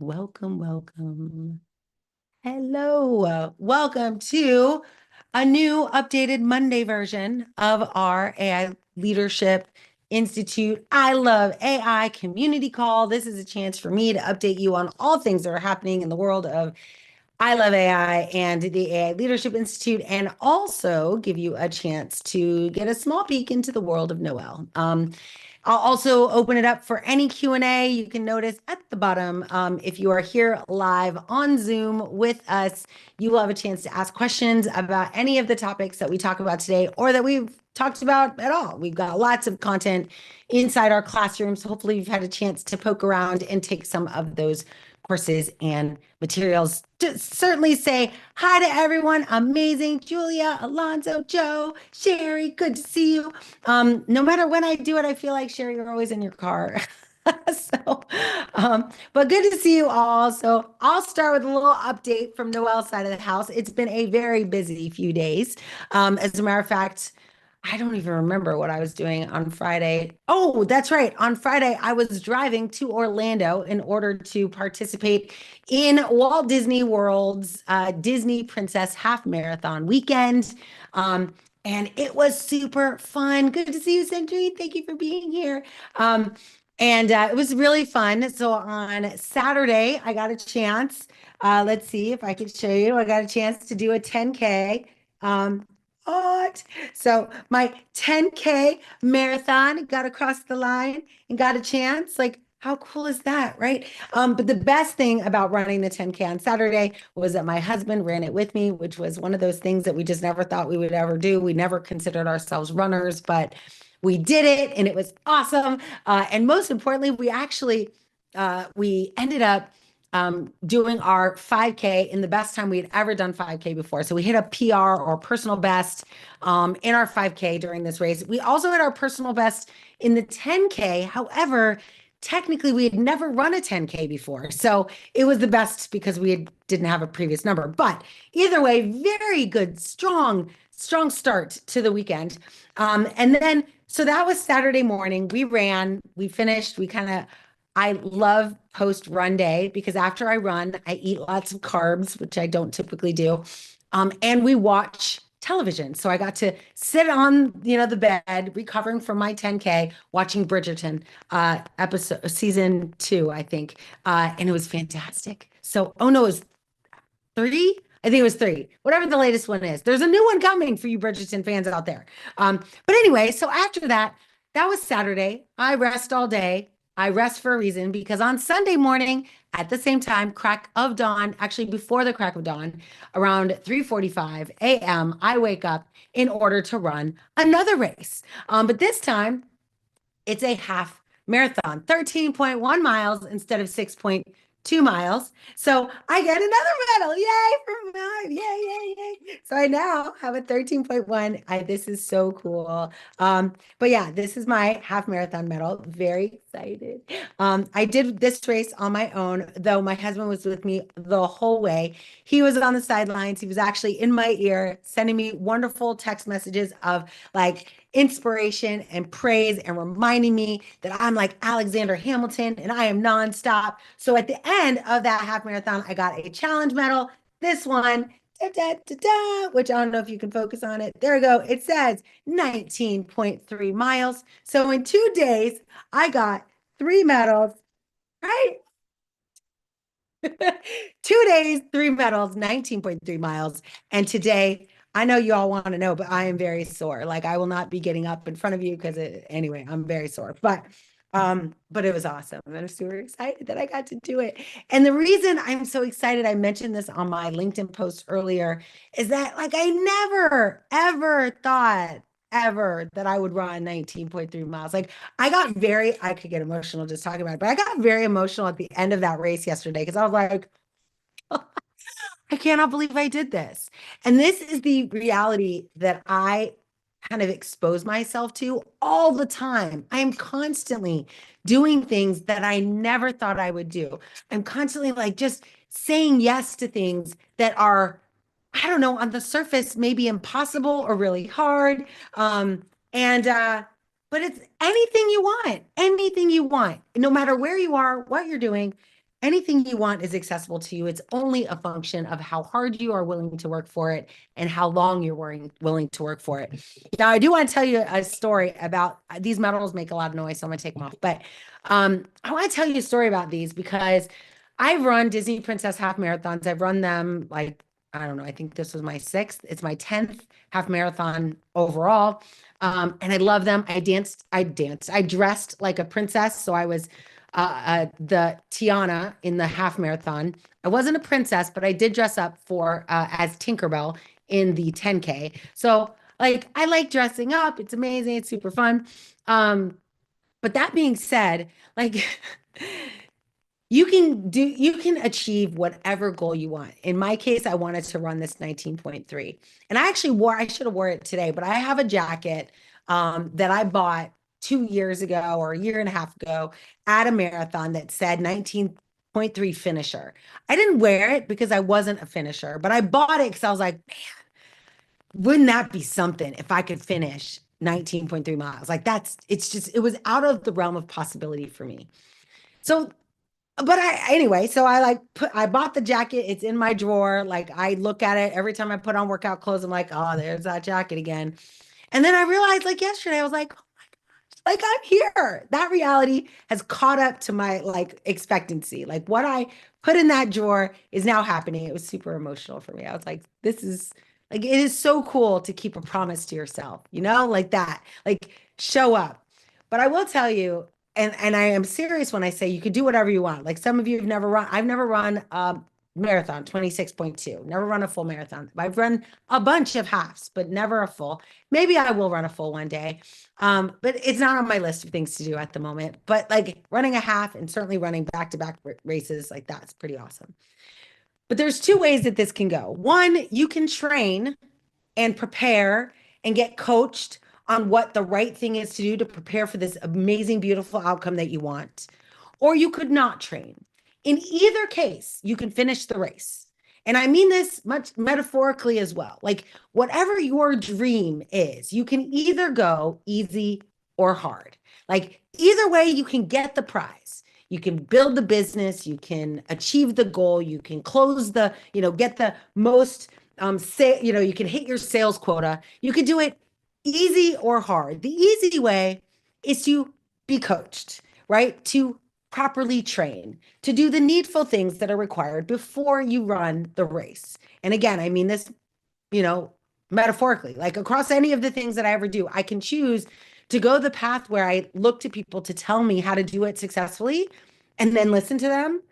Welcome, welcome. Hello. Welcome to a new updated Monday version of our AI Leadership Institute I Love AI community call. This is a chance for me to update you on all things that are happening in the world of I Love AI and the AI Leadership Institute, and also give you a chance to get a small peek into the world of Noelle. I'll also open it up for any Q&A. You can notice at the bottom, if you are here live on Zoom with us, you will have a chance to ask questions about any of the topics that we talk about today or that we've talked about at all. We've got lots of content inside our classrooms. Hopefully, you've had a chance to poke around and take some of those courses and materials. Just certainly say hi to everyone. Amazing. Julia, Alonzo, Joe, Sherry, good to see you. No matter when I do it, I feel like Sherry, you're always in your car. But good to see you all. So I'll start with a little update from Noelle's side of the house. It's been a very busy few days. As a matter of fact, I don't even remember what I was doing on Friday. Oh, that's right. On Friday, I was driving to Orlando in order to participate in Walt Disney World's Disney Princess Half Marathon weekend. And it was super fun. Good to see you, Sentry. Thank you for being here. And it was really fun. So on Saturday, I got a chance. Let's see if I can show you. I got a chance to do a 10K. Um, what? So my 10K marathon got across the line and got a chance. Like, how cool is that, right? But the best thing about running the 10K on Saturday was that my husband ran it with me, which was one of those things that we just never thought we would ever do. We never considered ourselves runners, but we did it and it was awesome. And most importantly, we ended up doing our 5K in the best time we had ever done 5K before. So we hit a PR or personal best in our 5K during this race. We also hit our personal best in the 10K. However, technically we had never run a 10K before. So it was the best because didn't have a previous number. But either way, very good, strong start to the weekend. And then, so that was Saturday morning. We ran, we finished, I love post run day because after I run, I eat lots of carbs, which I don't typically do. And we watch television. So I got to sit on, the bed, recovering from my 10K, watching Bridgerton, episode season 2, I think. And it was fantastic. So, oh no, it was 3? I think it was 3. Whatever the latest one is. There's a new one coming for you Bridgerton fans out there. But anyway, so after that, that was Saturday. I rest all day. I rest for a reason because on Sunday morning, at the same time, crack of dawn, actually before the crack of dawn, around 3:45 a.m., I wake up in order to run another race. But this time, it's a half marathon, 13.1 miles instead of 6.2 miles. So I get another medal. Yay for mine. Yay, yay, yay. So I now have a 13.1. This is so cool. But yeah, this is my half marathon medal. Very excited. I did this race on my own, though my husband was with me the whole way. He was on the sidelines. He was actually in my ear, sending me wonderful text messages of like, inspiration and praise and reminding me that I'm like Alexander Hamilton and I am nonstop. So at the end of that half marathon, I got a challenge medal. This one, da, da, da, da, which I don't know if you can focus on it. There we go. It says 19.3 miles. So in 2 days, I got 3 medals, right? 2 days, 3 medals, 19.3 miles. And today, I know you all want to know, but I am very sore. Like I will not be getting up in front of you because anyway, I'm very sore. But it was awesome. I'm super excited that I got to do it. And the reason I'm so excited, I mentioned this on my LinkedIn post earlier, is that like I never ever thought ever that I would run 19.3 miles. Like I could get emotional just talking about it, but I got very emotional at the end of that race yesterday because I was like, I cannot believe I did this. And this is the reality that I kind of expose myself to all the time. I am constantly doing things that I never thought I would do. I'm constantly like just saying yes to things that are, I don't know, on the surface, maybe impossible or really hard. And but it's anything you want, no matter where you are, what you're doing. anything you want is accessible to you. It's only a function of how hard you are willing to work for it and how long you're willing to work for it. Now, I do want to tell you a story about these metals make a lot of noise, so I'm going to take them off. But I want to tell you a story about these because I've run Disney Princess half marathons. I've run them like, I don't know, I think this was my sixth. It's my 10th half marathon overall. And I love them. I dressed like a princess. So I was the Tiana in the half marathon. I wasn't a princess, but I did dress up for as Tinkerbell in the 10K. So like I like dressing up. It's amazing. It's super fun. But that being said, like you can achieve whatever goal you want. In my case, I wanted to run this 19.3. And I should have wore it today, but I have a jacket that I bought 2 years ago or a year and a half ago at a marathon that said 19.3 finisher. I didn't wear it because I wasn't a finisher, but I bought it because I was like, wouldn't that be something if I could finish 19.3 miles? Like it was out of the realm of possibility for me. So but anyway, so I bought the jacket. It's in my drawer. Like I look at it every time I put on workout clothes. I'm like, oh, there's that jacket again. And then I realized like yesterday, I was like I'm here. That reality has caught up to my like expectancy. Like what I put in that drawer is now happening. It was super emotional for me. I was like, this is like it is so cool to keep a promise to yourself, like that. Like show up. But I will tell you, and I am serious when I say you could do whatever you want. Like some of you have never run, I've never run a marathon, 26.2, never run a full marathon. I've run a bunch of halves, but never a full. Maybe I will run a full one day. But it's not on my list of things to do at the moment. But like running a half and certainly running back-to-back races like that's pretty awesome. But there's two ways that this can go. One, you can train and prepare and get coached on what the right thing is to do to prepare for this amazing, beautiful outcome that you want. Or you could not train. In either case, you can finish the race. And I mean this much metaphorically as well. Like, whatever your dream is, you can either go easy or hard. Like, either way, you can get the prize. You can build the business, you can achieve the goal, you can close get the most say, you can hit your sales quota. You can do it easy or hard. The easy way is to be coached, right? To properly train, to do the needful things that are required before you run the race. And again, I mean this, you know, metaphorically, like across any of the things that I ever do, I can choose to go the path where I look to people to tell me how to do it successfully and then listen to them,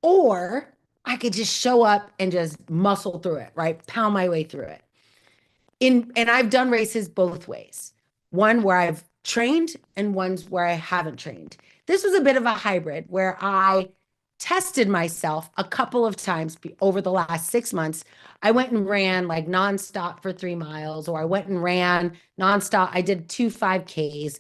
or I could just show up and just muscle through it, right? Pound my way through it. And I've done races both ways. One where I've trained and ones where I haven't trained. This was a bit of a hybrid where I tested myself a couple of times over the last 6 months. I went and ran like nonstop for 3 miles, or I went and ran nonstop. I did 2 5Ks.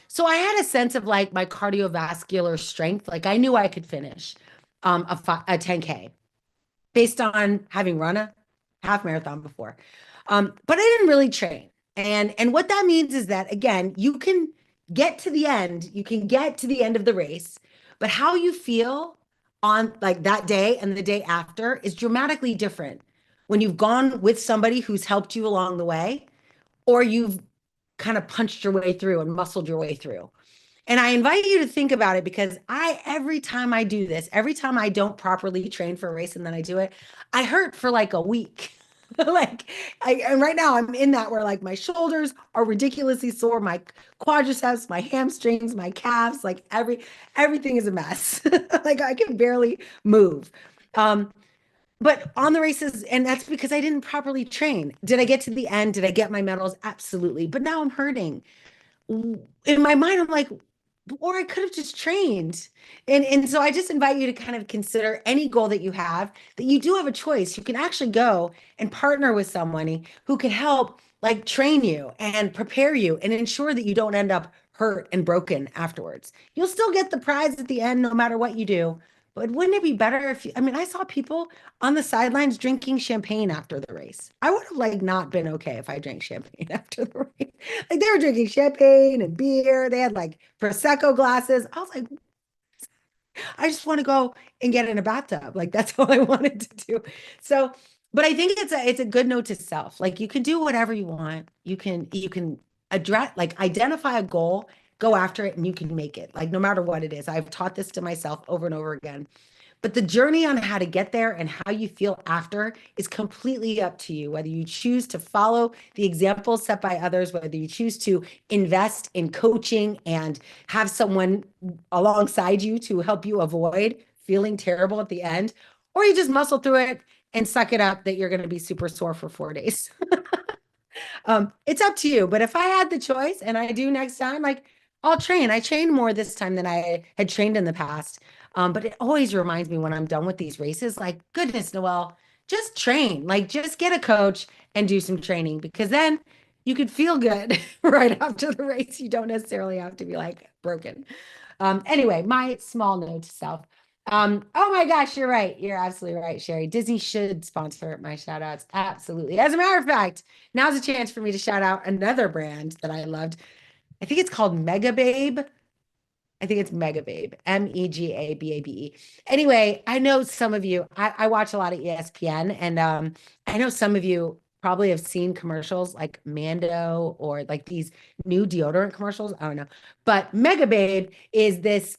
So I had a sense of like my cardiovascular strength. Like I knew I could finish a 10K based on having run a half marathon before. But I didn't really train. And what that means is that again, you can get to the end, you can get to the end of the race, but how you feel on like that day and the day after is dramatically different when you've gone with somebody who's helped you along the way, or you've kind of punched your way through and muscled your way through. And I invite you to think about it because every time I do this, every time I don't properly train for a race and then I do it, I hurt for like a week. And right now I'm in that where like my shoulders are ridiculously sore, my quadriceps, my hamstrings, my calves, like everything is a mess. Like I can barely move. But on the races, and that's because I didn't properly train. Did I get to the end? Did I get my medals? Absolutely. But now I'm hurting. In my mind, I'm like, or I could have just trained. And so I just invite you to kind of consider any goal that you have, that you do have a choice. You can actually go and partner with somebody who can help like train you and prepare you and ensure that you don't end up hurt and broken afterwards. You'll still get the prize at the end no matter what you do. But wouldn't it be better if I mean, I saw people on the sidelines drinking champagne after the race. I would have like not been okay if I drank champagne after the race. Like they were drinking champagne and beer. They had like Prosecco glasses. I was like, I just want to go and get in a bathtub. Like that's all I wanted to do. So, but I think it's a good note to self. Like you can do whatever you want. You can address like identify a goal, go after it, and you can make it. Like no matter what it is. I've taught this to myself over and over again. But the journey on how to get there and how you feel after is completely up to you. Whether you choose to follow the examples set by others, whether you choose to invest in coaching and have someone alongside you to help you avoid feeling terrible at the end, or you just muscle through it and suck it up that you're going to be super sore for 4 days. It's up to you. But if I had the choice, and I do next time, like I'll train. I trained more this time than I had trained in the past. But it always reminds me when I'm done with these races, like, goodness, Noelle, just train. Like, just get a coach and do some training because then you could feel good right after the race. You don't necessarily have to be like broken. Anyway, my small note to self. Oh my gosh, you're right. You're absolutely right, Sherry. Disney should sponsor my shout outs. Absolutely. As a matter of fact, now's a chance for me to shout out another brand that I loved. I think it's called Mega Babe. I think it's Mega Babe, Megababe. Anyway, I know some of you, I watch a lot of ESPN, and I know some of you probably have seen commercials like Mando or like these new deodorant commercials. I don't know. But Mega Babe is this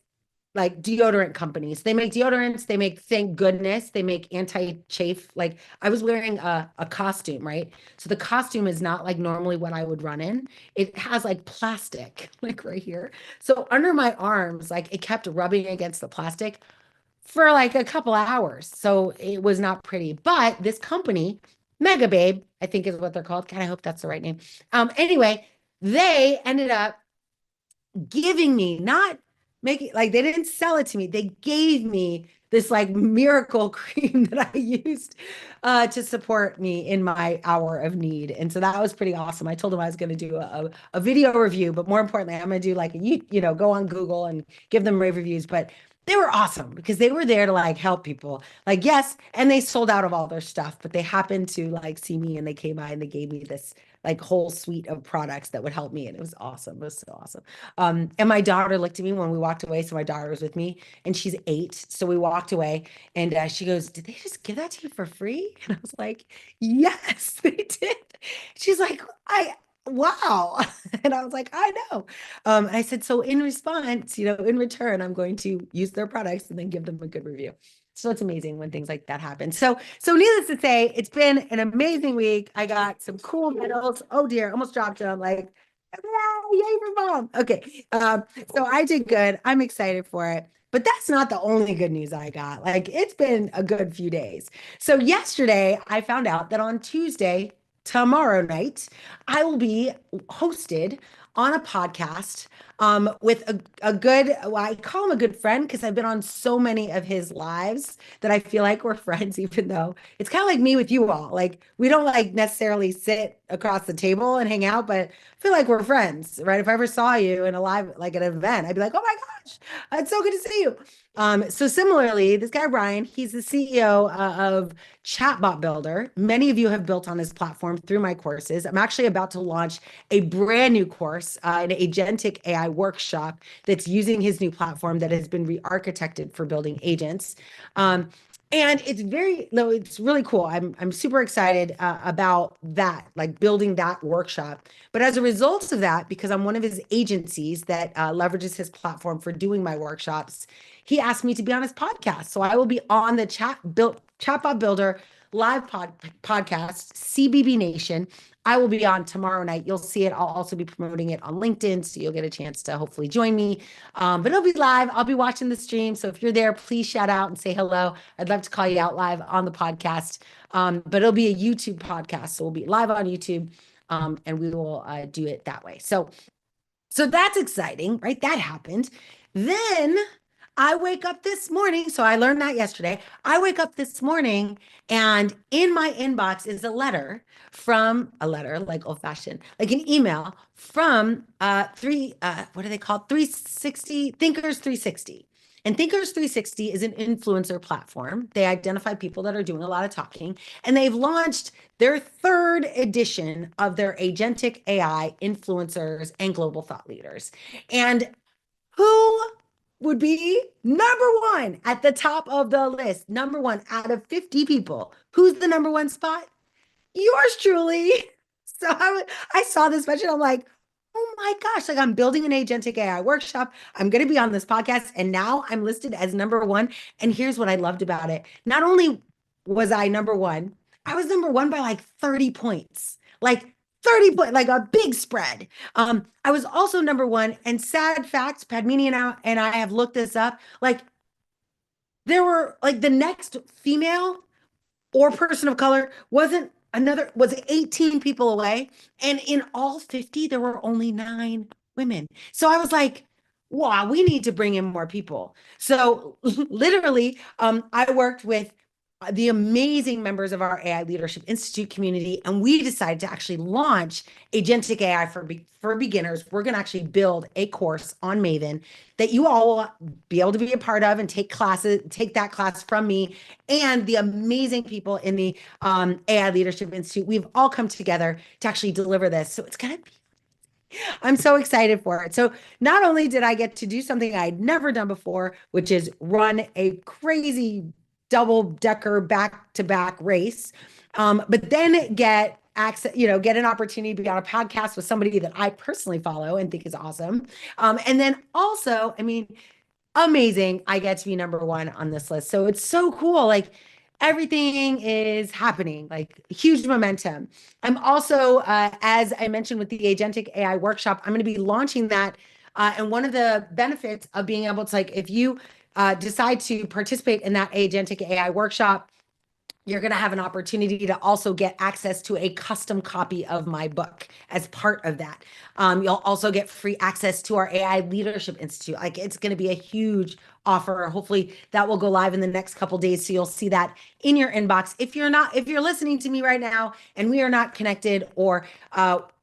like deodorant companies. They make deodorants, they make, thank goodness, they make anti-chafe. Like I was wearing a costume, right? So the costume is not like normally what I would run in. It has like plastic, like right here. So under my arms, like it kept rubbing against the plastic for like a couple of hours. So it was not pretty. But this company, Mega Babe, I think is what they're called. God, I hope that's the right name. Anyway, they ended up giving me, not making like they didn't sell it to me. They gave me this like miracle cream that I used to support me in my hour of need. And so that was pretty awesome. I told them I was going to do a video review, but more importantly, I'm going to do like, go on Google and give them rave reviews. But they were awesome because they were there to like help people. Like, yes, and they sold out of all their stuff, but they happened to like see me and they came by and they gave me this like whole suite of products that would help me. And it was awesome. It was so awesome. And my daughter looked at me when we walked away. So my daughter was with me and she's 8. So we walked away and she goes, "Did they just give that to you for free?" And I was like, "Yes, they did." She's like, wow. And I was like, I know. And I said, so in response, in return, I'm going to use their products and then give them a good review. So it's amazing when things like that happen. So needless to say, it's been an amazing week. I got some cool medals. Oh dear, almost dropped them. Like, yay for mom. Okay. So I did good. I'm excited for it. But that's not the only good news I got. Like, it's been a good few days. So yesterday, I found out that on Tuesday, tomorrow night, I will be hosted on a podcast with a good, well, I call him a good friend because I've been on so many of his lives that I feel like we're friends, even though it's kind of like me with you all. Like, we don't like necessarily sit across the table and hang out, but I feel like we're friends, right? If I ever saw you in a live, like an event, I'd be like, oh my gosh, it's so good to see you. So similarly, this guy, Brian, he's the CEO of Chatbot Builder. Many of you have built on his platform through my courses. I'm actually about to launch a brand new course, an agentic AI workshop that's using his new platform that has been re-architected for building agents. And it's very, no, it's really cool. I'm super excited about that, like building that workshop. But as a result of that, because I'm one of his agencies that leverages his platform for doing my workshops, he asked me to be on his podcast. So I will be on the Chatbot Builder live podcast, CBB Nation. I will be on tomorrow night. You'll see it. I'll also be promoting it on LinkedIn, so you'll get a chance to hopefully join me. But it'll be live. I'll be watching the stream. So if you're there, please shout out and say hello. I'd love to call you out live on the podcast. But it'll be a YouTube podcast. So we'll be live on YouTube and we will do it that way. So that's exciting, right? That happened. Then I wake up this morning. So I learned that yesterday. I wake up this morning and in my inbox is a letter, like old fashioned, like an email from what are they called? 360 Thinkers 360. And Thinkers 360 is an influencer platform. They identify people that are doing a lot of talking, and they've launched their 3rd edition of their agentic AI influencers and global thought leaders. And who would be number one at the top of the list. Number one out of 50 people. Who's the number one spot? Yours truly. So I saw this budget. I'm like, oh my gosh, like I'm building an agentic AI workshop. I'm going to be on this podcast. And now I'm listed as number one. And here's what I loved about it. Not only was I number one, I was number one by like 30 points, like 30 points, like a big spread. I was also number one. And sad fact, Padmini and I have looked this up. Like there were like the next female or person of color was 18 people away, and in all 50 there were only 9 women. So I was like, wow, we need to bring in more people. So literally, I worked with the amazing members of our AI Leadership Institute community, and we decided to actually launch agentic AI for beginners. We're going to actually build a course on Maven that you all will be able to be a part of and take that class from me and the amazing people in the AI Leadership Institute. We've all come together to actually deliver this. So it's going to be I'm so excited for it. So not only did I get to do something I'd never done before, which is run a crazy double-decker back-to-back race, but then get access, get an opportunity to be on a podcast with somebody that I personally follow and think is awesome. And then also, I mean, amazing. I get to be number one on this list. So it's so cool. Like everything is happening, like huge momentum. I'm also, as I mentioned with the Agentic AI workshop, I'm going to be launching that. And one of the benefits of being able to, like, if you decide to participate in that Agentic AI workshop, you're going to have an opportunity to also get access to a custom copy of my book as part of that. You'll also get free access to our AI Leadership Institute. Like it's going to be a huge offer. Hopefully that will go live in the next couple days. So you'll see that in your inbox. If you're listening to me right now and we are not connected, or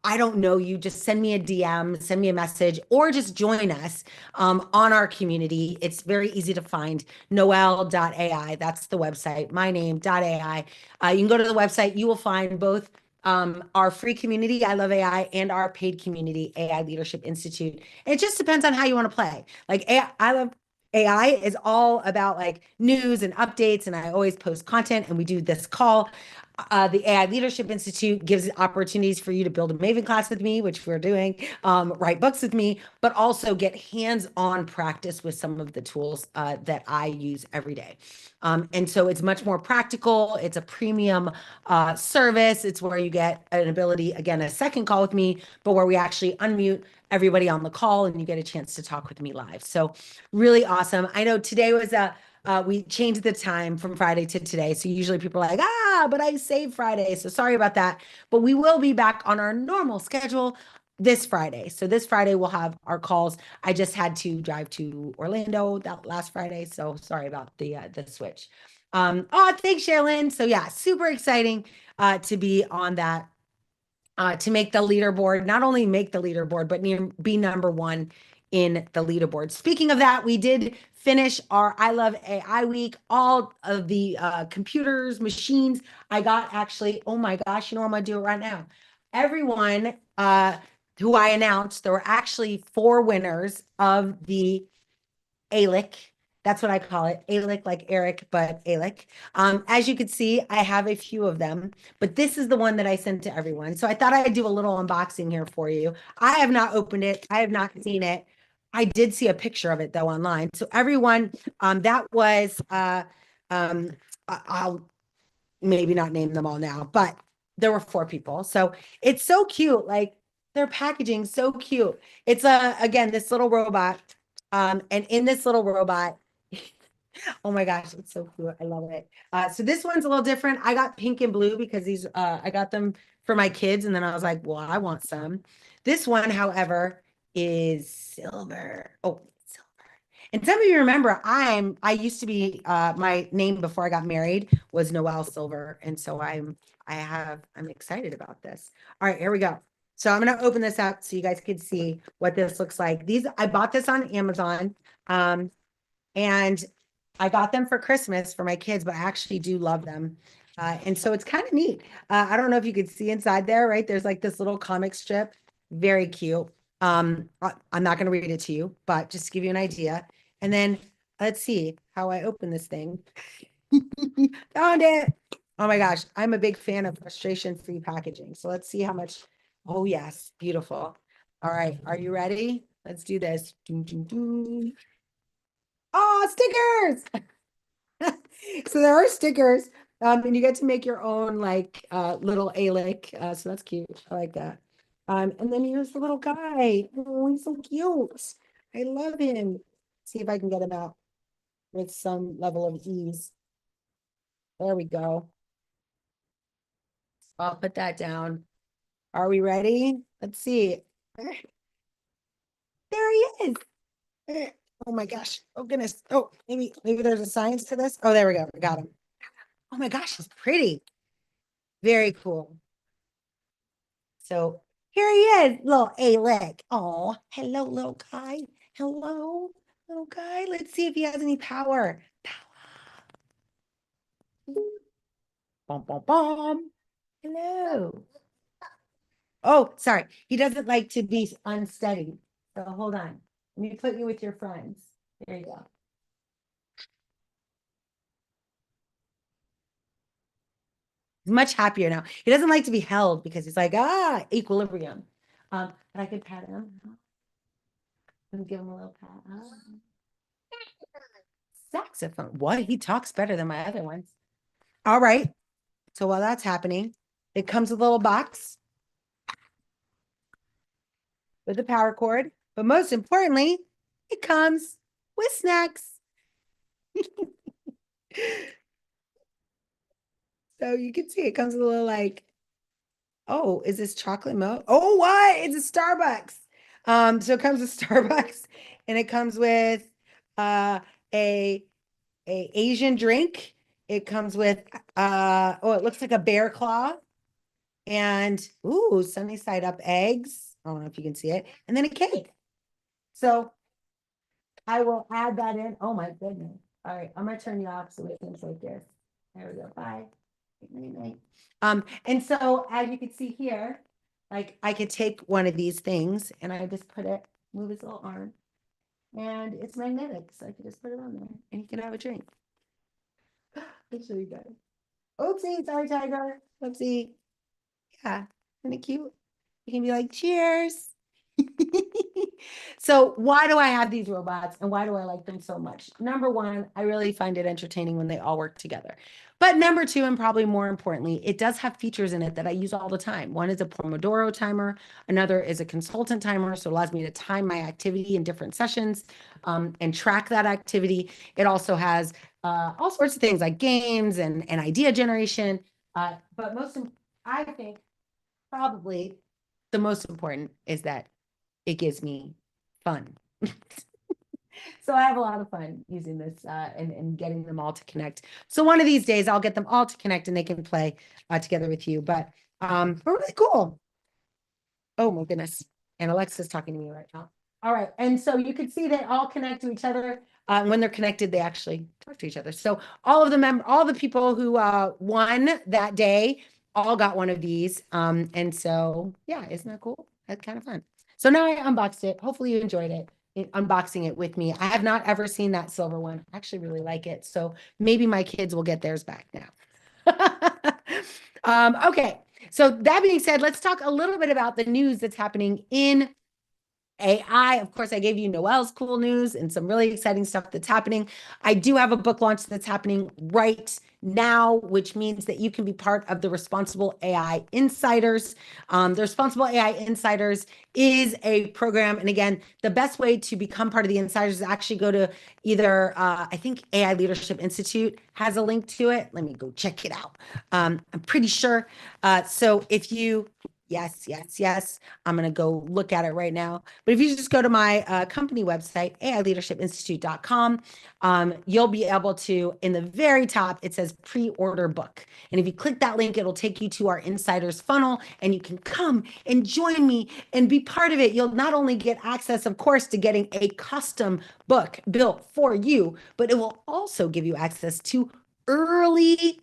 I don't know you, just send me a DM, send me a message, or just join us on our community. It's very easy to find, noelle.ai. That's the website, my name.ai. You can go to the website. You will find both our free community, I Love AI, and our paid community, AI Leadership Institute. And it just depends on how you want to play. Like I Love AI is all about like news and updates, and I always post content, and we do this call. The AI Leadership Institute gives opportunities for you to build a Maven class with me, which we're doing, write books with me, but also get hands-on practice with some of the tools that I use every day. And so it's much more practical. It's a premium service. It's where you get an ability, again, a second call with me, but where we actually unmute everybody on the call and you get a chance to talk with me live. So really awesome. I know today was we changed the time from Friday to today. So usually people are like, but I saved Friday. So sorry about that. But we will be back on our normal schedule this Friday. So this Friday we'll have our calls. I just had to drive to Orlando that last Friday. So sorry about the switch. Thanks, Sherilyn. So yeah, super exciting to be on that. To make the leaderboard, not only make the leaderboard, but be number one in the leaderboard. Speaking of that, we did finish our I Love AI week. All of the computers, machines, I got actually, oh my gosh, I'm gonna do it right now. Everyone who I announced, there were actually 4 winners of the ALIC. That's what I call it. ALIC, like Eric, but ALIC. As you can see, I have a few of them, but this is the one that I sent to everyone. So I thought I'd do a little unboxing here for you. I have not opened it. I have not seen it. I did see a picture of it though online. So everyone, that was, I'll maybe not name them all now, but there were 4 people. So it's so cute. Like their packaging, so cute. It's again, this little robot. And in this little robot, oh my gosh, it's so cute. I love it. So this one's a little different. I got pink and blue because these I got them for my kids, and then I was like, well, I want some. This one, however, is silver. Oh, silver. And some of you remember I used to be my name before I got married was Noelle Silver. And so I'm excited about this. All right, here we go. So I'm going to open this up so you guys can see what this looks like. I bought this on Amazon. And I got them for Christmas for my kids, but I actually do love them. And so it's kind of neat. I don't know if you could see inside there, right? There's like this little comic strip, very cute. I'm not going to read it to you, but just to give you an idea, And then let's see how I open this thing. Found it. Oh my gosh, I'm a big fan of frustration-free packaging. So let's see how much. Oh yes, beautiful. All right, are you ready? Let's do this. Dun, dun, dun. Oh, stickers! So there are stickers, and you get to make your own like little A-lick. So that's cute. I like that. And then here's the little guy. Oh, he's so cute. I love him. See if I can get him out with some level of ease. There we go. I'll put that down. Are we ready? Let's see. There he is. Oh my gosh. Oh goodness. Oh, maybe there's a science to this. Oh, there we go. I got him. Oh my gosh, he's pretty. Very cool. So here he is, little A-leg. Oh, hello, little guy. Hello, little guy. Let's see if he has any power. Bom, bom, bom. Hello. Oh, sorry. He doesn't like to be unsteady. So hold on. Let me put you with your friends. There you go. He's much happier now. He doesn't like to be held because he's like, equilibrium. But I could pet him and give him a little pat. Saxophone. What? He talks better than my other ones. All right. So while that's happening, it comes with a little box with a power cord. But most importantly, it comes with snacks. So you can see it comes with a little like, oh, is this chocolate milk? Oh, what? It's a Starbucks. So it comes with Starbucks and it comes with uh a Asian drink. It comes with oh, it looks like a bear claw and ooh, sunny side up eggs. I don't know if you can see it, and then a cake. So I will add that in. Oh my goodness. All right, I'm gonna turn you off so it seems like this. There we go. Bye. Night, night. And so as you can see here, like I could take one of these things and I just put it, move his little arm, and it's magnetic. So I could just put it on there and you can have a drink. I'll show you guys. Oopsie, sorry, tiger. Oopsie. Yeah, isn't it cute? You can be like, cheers. So why do I have these robots and why do I like them so much? Number one, I really find it entertaining when they all work together. But number two, and probably more importantly, it does have features in it that I use all the time. One is a Pomodoro timer. Another is a consultant timer. So it allows me to time my activity in different sessions and track that activity. It also has all sorts of things like games and idea generation. But I think probably the most important is that it gives me fun. So I have a lot of fun using this and getting them all to connect. So one of these days I'll get them all to connect and they can play together with you. But really cool. Oh my goodness. And Alexa's talking to me right now. All right. And so you can see they all connect to each other. When they're connected, they actually talk to each other. So all the people who won that day all got one of these. And so yeah, isn't that cool? That's kind of fun. So now I unboxed it. Hopefully you enjoyed it unboxing it with me. I have not ever seen that silver one. I actually really like it. So maybe my kids will get theirs back now. Okay. So that being said, let's talk a little bit about the news that's happening in AI. Of course, I gave you Noelle's cool news and some really exciting stuff that's happening. I do have a book launch that's happening right now, which means that you can be part of the Responsible AI Insiders. The Responsible AI Insiders is a program. And again, the best way to become part of the Insiders is actually go to either, I think AI Leadership Institute has a link to it. Let me go check it out. I'm pretty sure. So if you, yes. I'm going to go look at it right now. But if you just go to my company website, AIleadershipinstitute.com, you'll be able to, in the very top, it says pre-order book. And if you click that link, it'll take you to our insiders funnel and you can come and join me and be part of it. You'll not only get access, of course, to getting a custom book built for you, but it will also give you access to early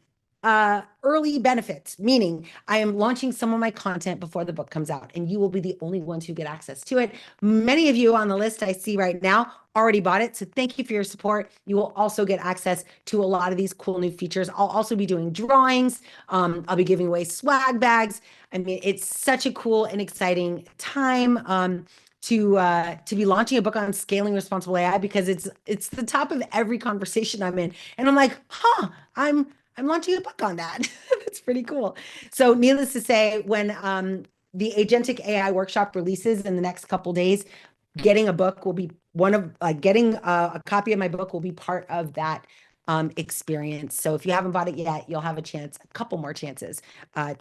early benefits, meaning I am launching some of my content before the book comes out, and you will be the only ones who get access to it. Many of you on the list I see right now already bought it. So thank you for your support. You will also get access to a lot of these cool new features. I'll also be doing drawings. I'll be giving away swag bags. I mean, it's such a cool and exciting time. To be launching a book on scaling responsible AI because it's the top of every conversation I'm in, and I'm like, I'm launching a book on that. That's pretty cool. So, needless to say, when the Agentic AI workshop releases in the next couple days, getting a book will be one of getting a copy of my book will be part of that experience. So if you haven't bought it yet, you'll have a couple more chances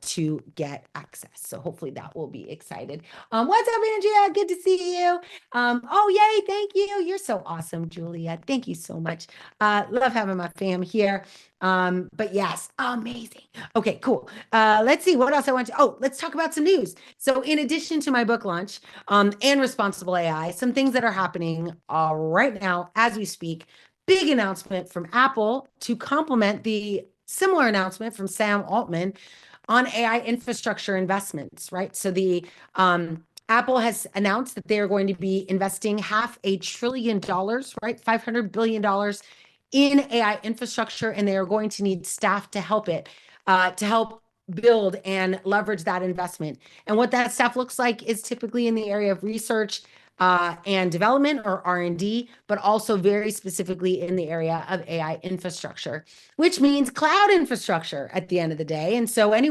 to get access. So hopefully that will be excited. What's up, Andrea? Good to see you. Oh, yay. Thank you. You're so awesome, Julia. Thank you so much. Love having my fam here. But yes, amazing. Okay, cool. Let's see what else I want to. Oh, let's talk about some news. So in addition to my book launch and responsible AI, some things that are happening right now as we speak. Big announcement from Apple to complement the similar announcement from Sam Altman on AI infrastructure investments, right? So the Apple has announced that they are going to be investing $500 billion, right? $500 billion in AI infrastructure, and they are going to need staff to help to help build and leverage that investment. And what that staff looks like is typically in the area of research and development, or R&D, but also very specifically in the area of AI infrastructure, which means cloud infrastructure at the end of the day. And so I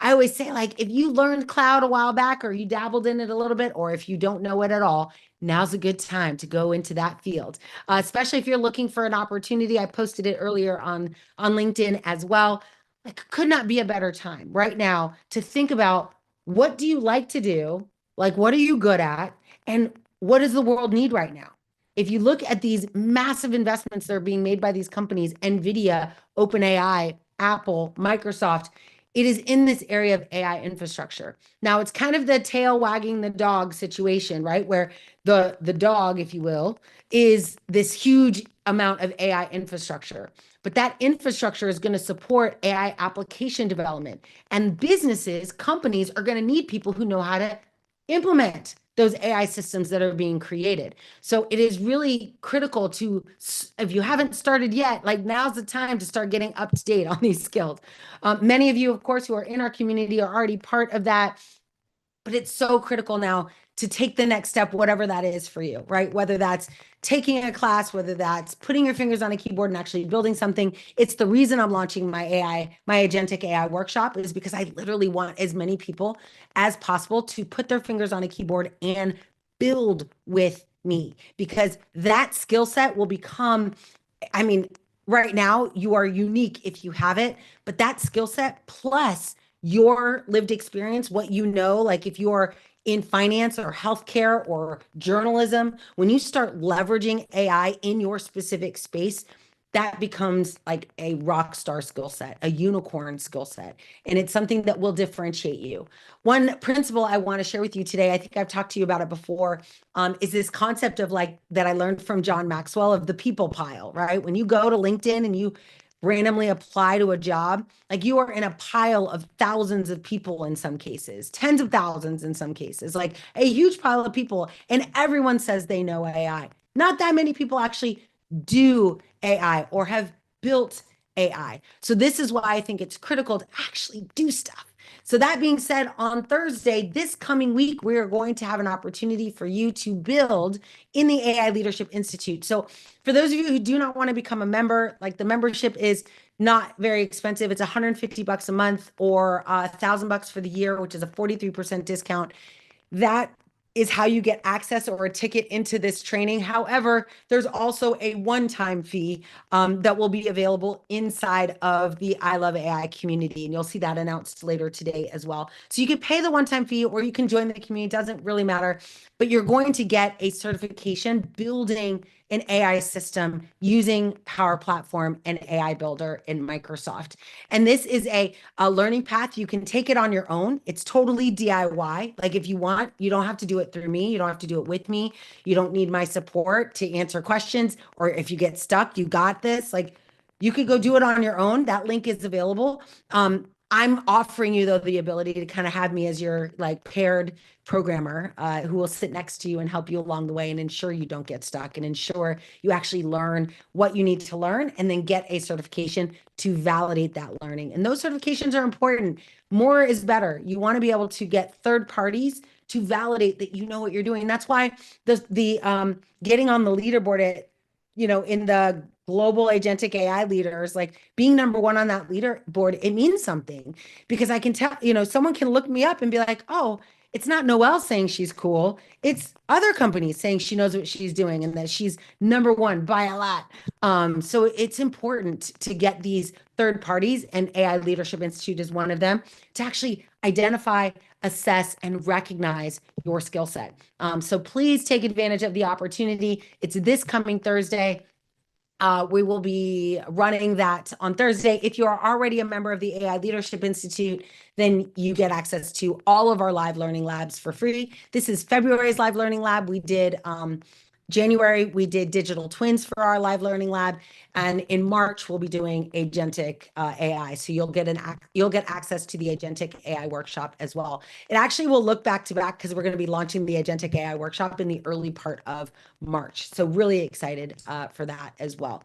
always say, like, if you learned cloud a while back, or you dabbled in it a little bit, or if you don't know it at all, now's a good time to go into that field, especially if you're looking for an opportunity. I posted it earlier on LinkedIn as well. Like, could not be a better time right now to think about, what do you like to do? Like, what are you good at? And what does the world need right now? If you look at these massive investments that are being made by these companies, NVIDIA, OpenAI, Apple, Microsoft, it is in this area of AI infrastructure. Now, it's kind of the tail wagging the dog situation, right? Where the dog, if you will, is this huge amount of AI infrastructure. But that infrastructure is going to support AI application development. And businesses, companies are going to need people who know how to implement those AI systems that are being created. So it is really critical to, if you haven't started yet, like, now's the time to start getting up to date on these skills. Many of you, of course, who are in our community are already part of that, but it's so critical now to take the next step, whatever that is for you, right? Whether that's taking a class, whether that's putting your fingers on a keyboard and actually building something. It's the reason I'm launching my Agentic AI workshop, is because I literally want as many people as possible to put their fingers on a keyboard and build with me, because that skill set will become, I mean, right now you are unique if you have it, but that skill set plus your lived experience, what you know, like if you're in finance or healthcare or journalism, when you start leveraging AI in your specific space, that becomes like a rock star skill set, a unicorn skill set. And it's something that will differentiate you. One principle I want to share with you today, I think I've talked to you about it before, is this concept of, like, that I learned from John Maxwell, of the people pile, right? When you go to LinkedIn and you randomly apply to a job, like, you are in a pile of thousands of people in some cases, tens of thousands in some cases, like a huge pile of people, and everyone says they know AI. Not that many people actually do AI or have built AI. So this is why I think it's critical to actually do stuff. So that being said, on Thursday, this coming week, we are going to have an opportunity for you to build in the AI Leadership Institute. So for those of you who do not want to become a member, like, the membership is not very expensive. It's $150 a month, or $1,000 for the year, which is a 43% discount. That is how you get access or a ticket into this training. However, there's also a one-time fee that will be available inside of the I Love AI community, and you'll see that announced later today as well. So you can pay the one-time fee, or you can join the community. It doesn't really matter, but you're going to get a certification building an AI system using Power Platform and AI Builder in Microsoft. And this is a learning path. You can take it on your own. It's totally DIY. Like, if you want, you don't have to do it through me. You don't have to do it with me. You don't need my support to answer questions. Or if you get stuck, you got this. Like, You could go do it on your own. That link is available. I'm offering you though the ability to kind of have me as your like paired programmer who will sit next to you and help you along the way and ensure you don't get stuck and ensure you actually learn what you need to learn and then get a certification to validate that learning. And those certifications are important. More is better. You want to be able to get third parties to validate that you know what you're doing. And that's why the getting on the leaderboard at in the global agentic AI leaders, like being number one on that leaderboard, it means something because I can tell, someone can look me up and be like, oh, it's not Noelle saying she's cool. It's other companies saying she knows what she's doing and that she's number one by a lot. So it's important to get these third parties, and AI Leadership Institute is one of them, to actually identify, assess, and recognize your skill set. So please take advantage of the opportunity. It's this coming Thursday. We will be running that on Thursday. If you are already a member of the AI Leadership Institute, then you get access to all of our live learning labs for free. This is February's live learning lab. We did January, we did digital twins for our live learning lab, and in March we'll be doing agentic AI. So you'll get access to the agentic AI workshop as well. It actually will look back to back because we're going to be launching the agentic AI workshop in the early part of March. So really excited for that as well.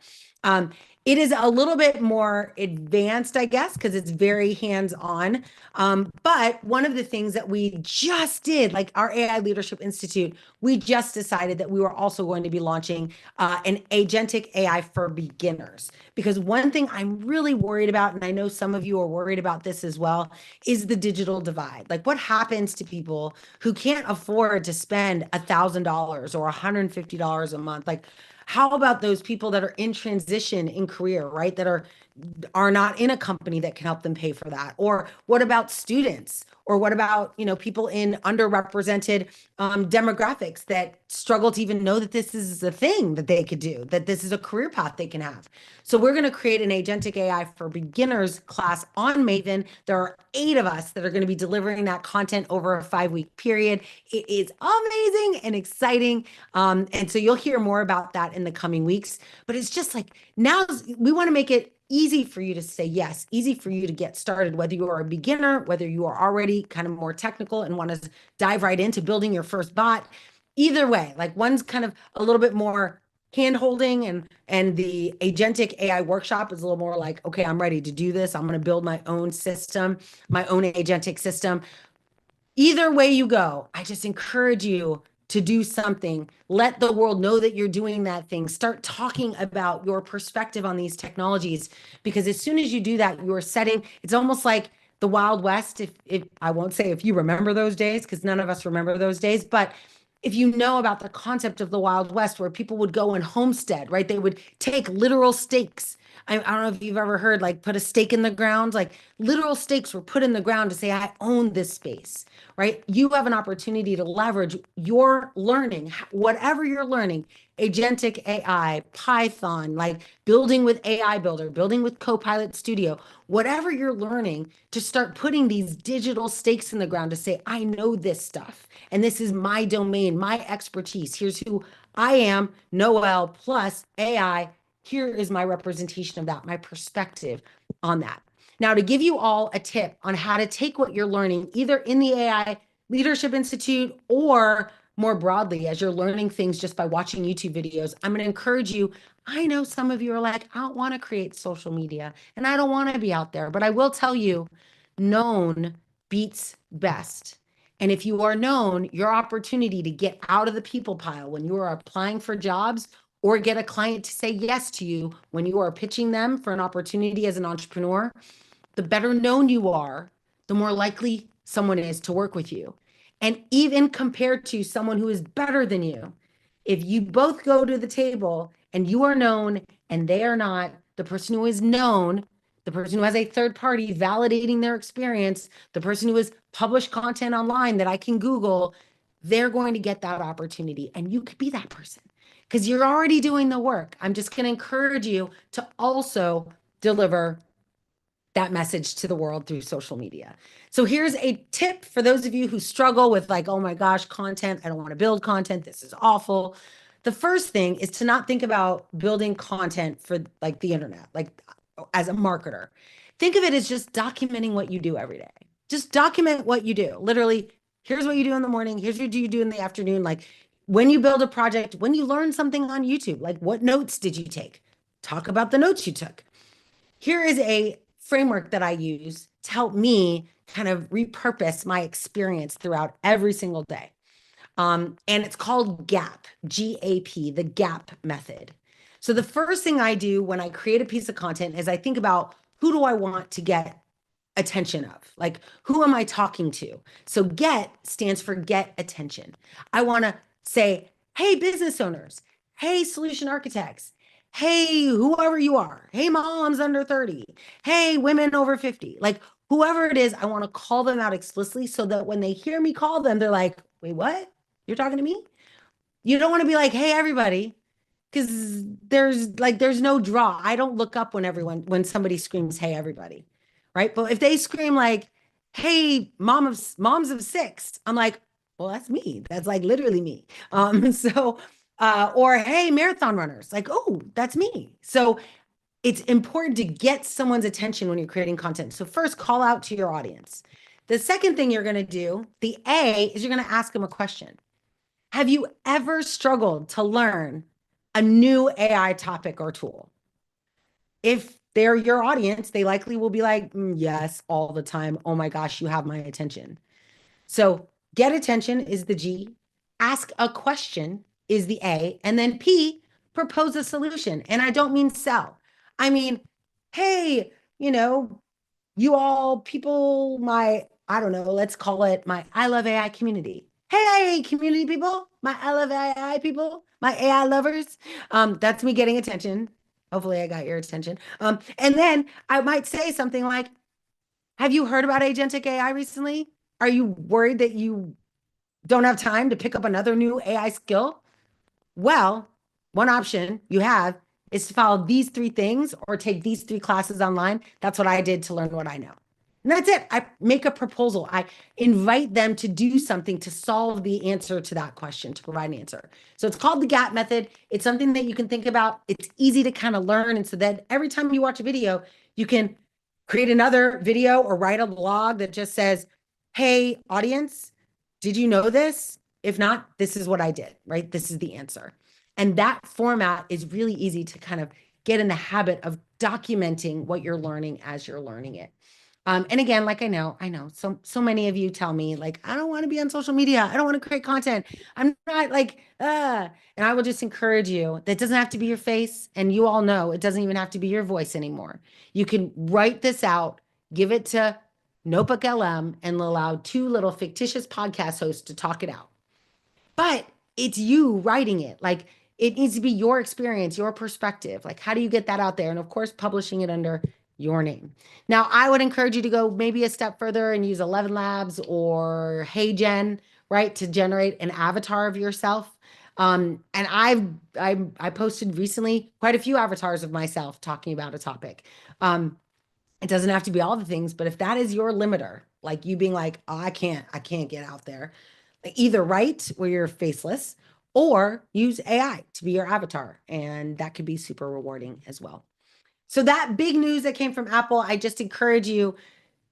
It is a little bit more advanced, I guess, because it's very hands-on. But one of the things that we just did, like our AI Leadership Institute, we just decided that we were also going to be launching an agentic AI for beginners. Because one thing I'm really worried about, and I know some of you are worried about this as well, is the digital divide. Like what happens to people who can't afford to spend $1,000 or $150 a month? Like, how about those people that are in transition in career, right? That are not in a company that can help them pay for that? Or what about students? Or what about, people in underrepresented demographics that struggle to even know that this is a thing that they could do, that this is a career path they can have? So we're going to create an agentic AI for beginners class on Maven. There are 8 of us that are going to be delivering that content over a 5-week period. It is amazing and exciting. And so you'll hear more about that in the coming weeks. But it's just like now we want to make it easy for you to say yes, easy for you to get started, whether you are a beginner, whether you are already kind of more technical and want to dive right into building your first bot. Either way, like one's kind of a little bit more hand holding, and the agentic AI workshop is a little more like, okay, I'm ready to do this. I'm going to build my own system, my own agentic system. Either way you go, I just encourage you to do something. Let the world know that you're doing that thing. Start talking about your perspective on these technologies, because as soon as you do that, you're setting, it's almost like the Wild West. If I won't say if you remember those days, because none of us remember those days, but if you know about the concept of the Wild West, where people would go and homestead, right? They would take literal stakes. I don't know if you've ever heard, like, put a stake in the ground. Like literal stakes were put in the ground to say, I own this space, right? You have an opportunity to leverage your learning, whatever you're learning, agentic AI, Python, like building with AI Builder, building with Copilot Studio, whatever you're learning, to start putting these digital stakes in the ground to say, I know this stuff, and this is my domain, my expertise. Here's who I am, Noelle, plus AI. Here is my representation of that, my perspective on that. Now, to give you all a tip on how to take what you're learning, either in the AI Leadership Institute or more broadly, as you're learning things just by watching YouTube videos, I'm going to encourage you. I know some of you are like, I don't want to create social media and I don't want to be out there, but I will tell you, known beats best. And if you are known, your opportunity to get out of the people pile when you are applying for jobs or get a client to say yes to you when you are pitching them for an opportunity as an entrepreneur, the better known you are, the more likely someone is to work with you. And even compared to someone who is better than you, if you both go to the table and you are known and they are not, the person who is known, the person who has a third party validating their experience, the person who has published content online that I can Google, they're going to get that opportunity. And you could be that person because you're already doing the work. I'm just going to encourage you to also deliver that message to the world through social media. So here's a tip for those of you who struggle with like, oh my gosh, content, I don't want to build content, this is awful. The first thing is to not think about building content for like the internet, like as a marketer. Think of it as just documenting what you do every day. Just document what you do. Literally, here's what you do in the morning, here's what you do in the afternoon. Like when you build a project, when you learn something on YouTube, like what notes did you take? Talk about the notes you took. Here is a framework that I use to help me kind of repurpose my experience throughout every single day. And it's called GAP, GAP, the GAP method. So the first thing I do when I create a piece of content is I think about who do I want to get attention of? Like, who am I talking to? So GET stands for get attention. I want to say, hey, business owners, hey, solution architects, hey, whoever you are, hey, moms under 30, hey, women over 50, like whoever it is, I want to call them out explicitly so that when they hear me call them, they're like, wait, what? You're talking to me? You don't want to be like, hey, everybody, because there's no draw. I don't look up when somebody screams, hey, everybody, right? But if they scream like, hey, moms of six, I'm like, well, that's me. That's like literally me. Or hey, marathon runners, like, oh, that's me. So it's important to get someone's attention when you're creating content. So first, call out to your audience. The second thing you're going to do, the A, is you're going to ask them a question. Have you ever struggled to learn a new AI topic or tool? If they're your audience, they likely will be like, yes, all the time. Oh my gosh, you have my attention. So get attention is the G, ask a question is the A, and then P, propose a solution. And I don't mean sell. I mean, hey, you know, you all people, I don't know, let's call it my I love AI community. Hey, community people, my I love AI people, my AI lovers. That's me getting attention. Hopefully I got your attention. And then I might say something like, have you heard about agentic AI recently? Are you worried that you don't have time to pick up another new AI skill? Well, one option you have is to follow these three things or take these three classes online. That's what I did to learn what I know. And that's it. I make a proposal. I invite them to do something to solve the answer to that question, to provide an answer. So it's called the GAP method. It's something that you can think about. It's easy to kind of learn. And so that every time you watch a video, you can create another video or write a blog that just says, hey, audience, did you know this? If not, this is what I did, right? This is the answer. And that format is really easy to kind of get in the habit of documenting what you're learning as you're learning it. And again, like I know, so many of you tell me like, I don't want to be on social media. I don't want to create content. I'm not like, and I will just encourage you, that doesn't have to be your face. And you all know it doesn't even have to be your voice anymore. You can write this out, give it to Notebook LM, and allow two little fictitious podcast hosts to talk it out. But it's you writing it. Like it needs to be your experience, your perspective. Like, how do you get that out there? And of course, publishing it under your name. Now, I would encourage you to go maybe a step further and use 11 Labs or HeyGen, right, to generate an avatar of yourself. And I posted recently quite a few avatars of myself talking about a topic. It doesn't have to be all the things, but if that is your limiter, like you being like, oh, I can't get out there, either write where you're faceless or use AI to be your avatar. And that could be super rewarding as well. So that big news that came from Apple, I just encourage you,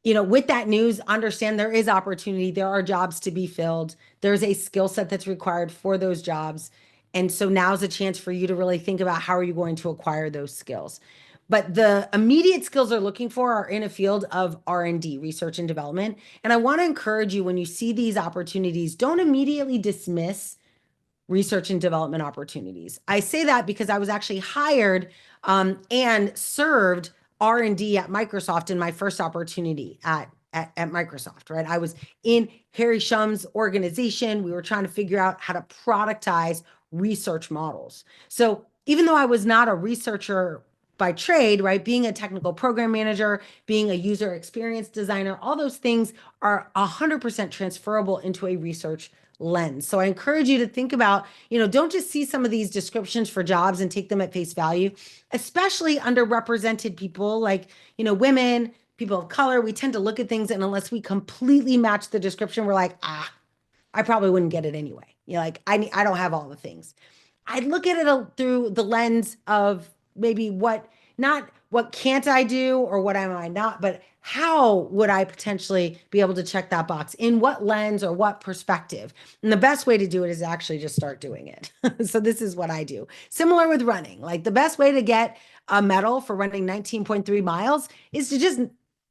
with that news, understand there is opportunity. There are jobs to be filled. There's a skill set that's required for those jobs. And so now's a chance for you to really think about how are you going to acquire those skills. But the immediate skills they're looking for are in a field of R&D, research and development. And I want to encourage you when you see these opportunities, don't immediately dismiss research and development opportunities. I say that because I was actually hired and served R&D at Microsoft in my first opportunity at Microsoft, right? I was in Harry Shum's organization. We were trying to figure out how to productize research models. So even though I was not a researcher by trade, right? Being a technical program manager, being a user experience designer, all those things are 100% transferable into a research lens. So I encourage you to think about, don't just see some of these descriptions for jobs and take them at face value, especially underrepresented people like, women, people of color. We tend to look at things and unless we completely match the description, we're like, I probably wouldn't get it anyway. Like, I don't have all the things. I'd look at it through the lens of maybe what, not what can't I do or what am I not, but how would I potentially be able to check that box? In what lens or what perspective? And the best way to do it is actually just start doing it. So this is what I do. Similar with running. Like the best way to get a medal for running 19.3 miles is to just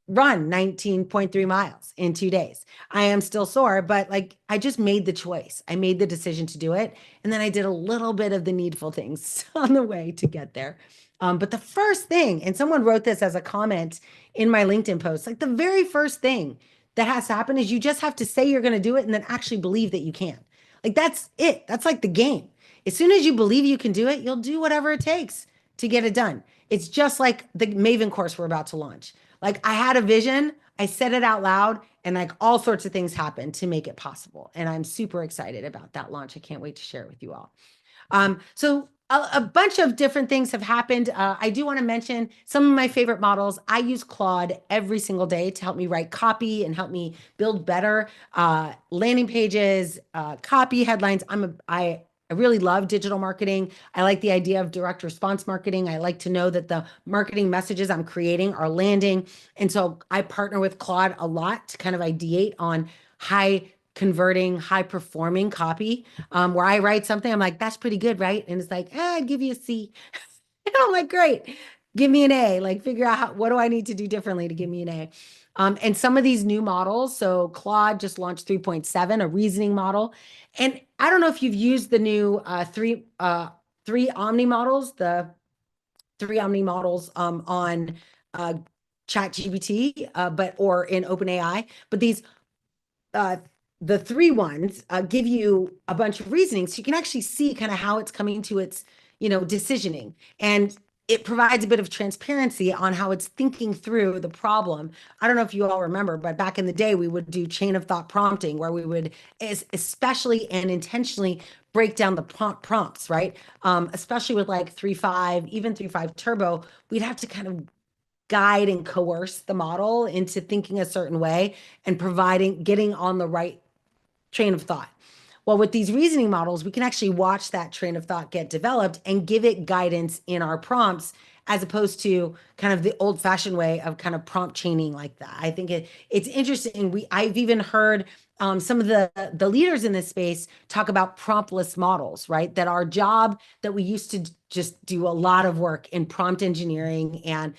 run 19.3 miles in 2 days. I am still sore, but like I just made the choice. I made the decision to do it. And then I did a little bit of the needful things on the way to get there. But the first thing, and someone wrote this as a comment in my LinkedIn post, like the very first thing that has to happen is you just have to say you're going to do it and then actually believe that you can. Like that's it. That's like the game. As soon as you believe you can do it, you'll do whatever it takes to get it done. It's just like the Maven course we're about to launch. Like I had a vision, I said it out loud, and like all sorts of things happened to make it possible. And I'm super excited about that launch. I can't wait to share it with you all. So a bunch of different things have happened. I do want to mention some of my favorite models. I use Claude every single day to help me write copy and help me build better landing pages, copy headlines. I really love digital marketing. I like the idea of direct response marketing. I like to know that the marketing messages I'm creating are landing. And so I partner with Claude a lot to kind of ideate on high converting, high performing copy, where I write something, I'm like, that's pretty good, right? And it's like, I'd give you a C. And I'm like, great, give me an A. Like, figure out what do I need to do differently to give me an A. And some of these new models, so Claude just launched 3.7, a reasoning model. And I don't know if you've used the new three Omni models, the three Omni models on uh, ChatGPT, but or in OpenAI, but these uh, the three ones give you a bunch of reasoning, so you can actually see kind of how it's coming to its, decisioning, and it provides a bit of transparency on how it's thinking through the problem. I don't know if you all remember, but back in the day, we would do chain of thought prompting, where we would especially and intentionally break down the prompts, right? Especially with like 3.5, even 3.5 Turbo, we'd have to kind of guide and coerce the model into thinking a certain way and getting on the right train of thought. Well, with these reasoning models, we can actually watch that train of thought get developed and give it guidance in our prompts, as opposed to kind of the old-fashioned way of kind of prompt chaining like that. I think it's interesting. I've even heard some of the leaders in this space talk about promptless models, right? That our job that we used to just do a lot of work in prompt engineering and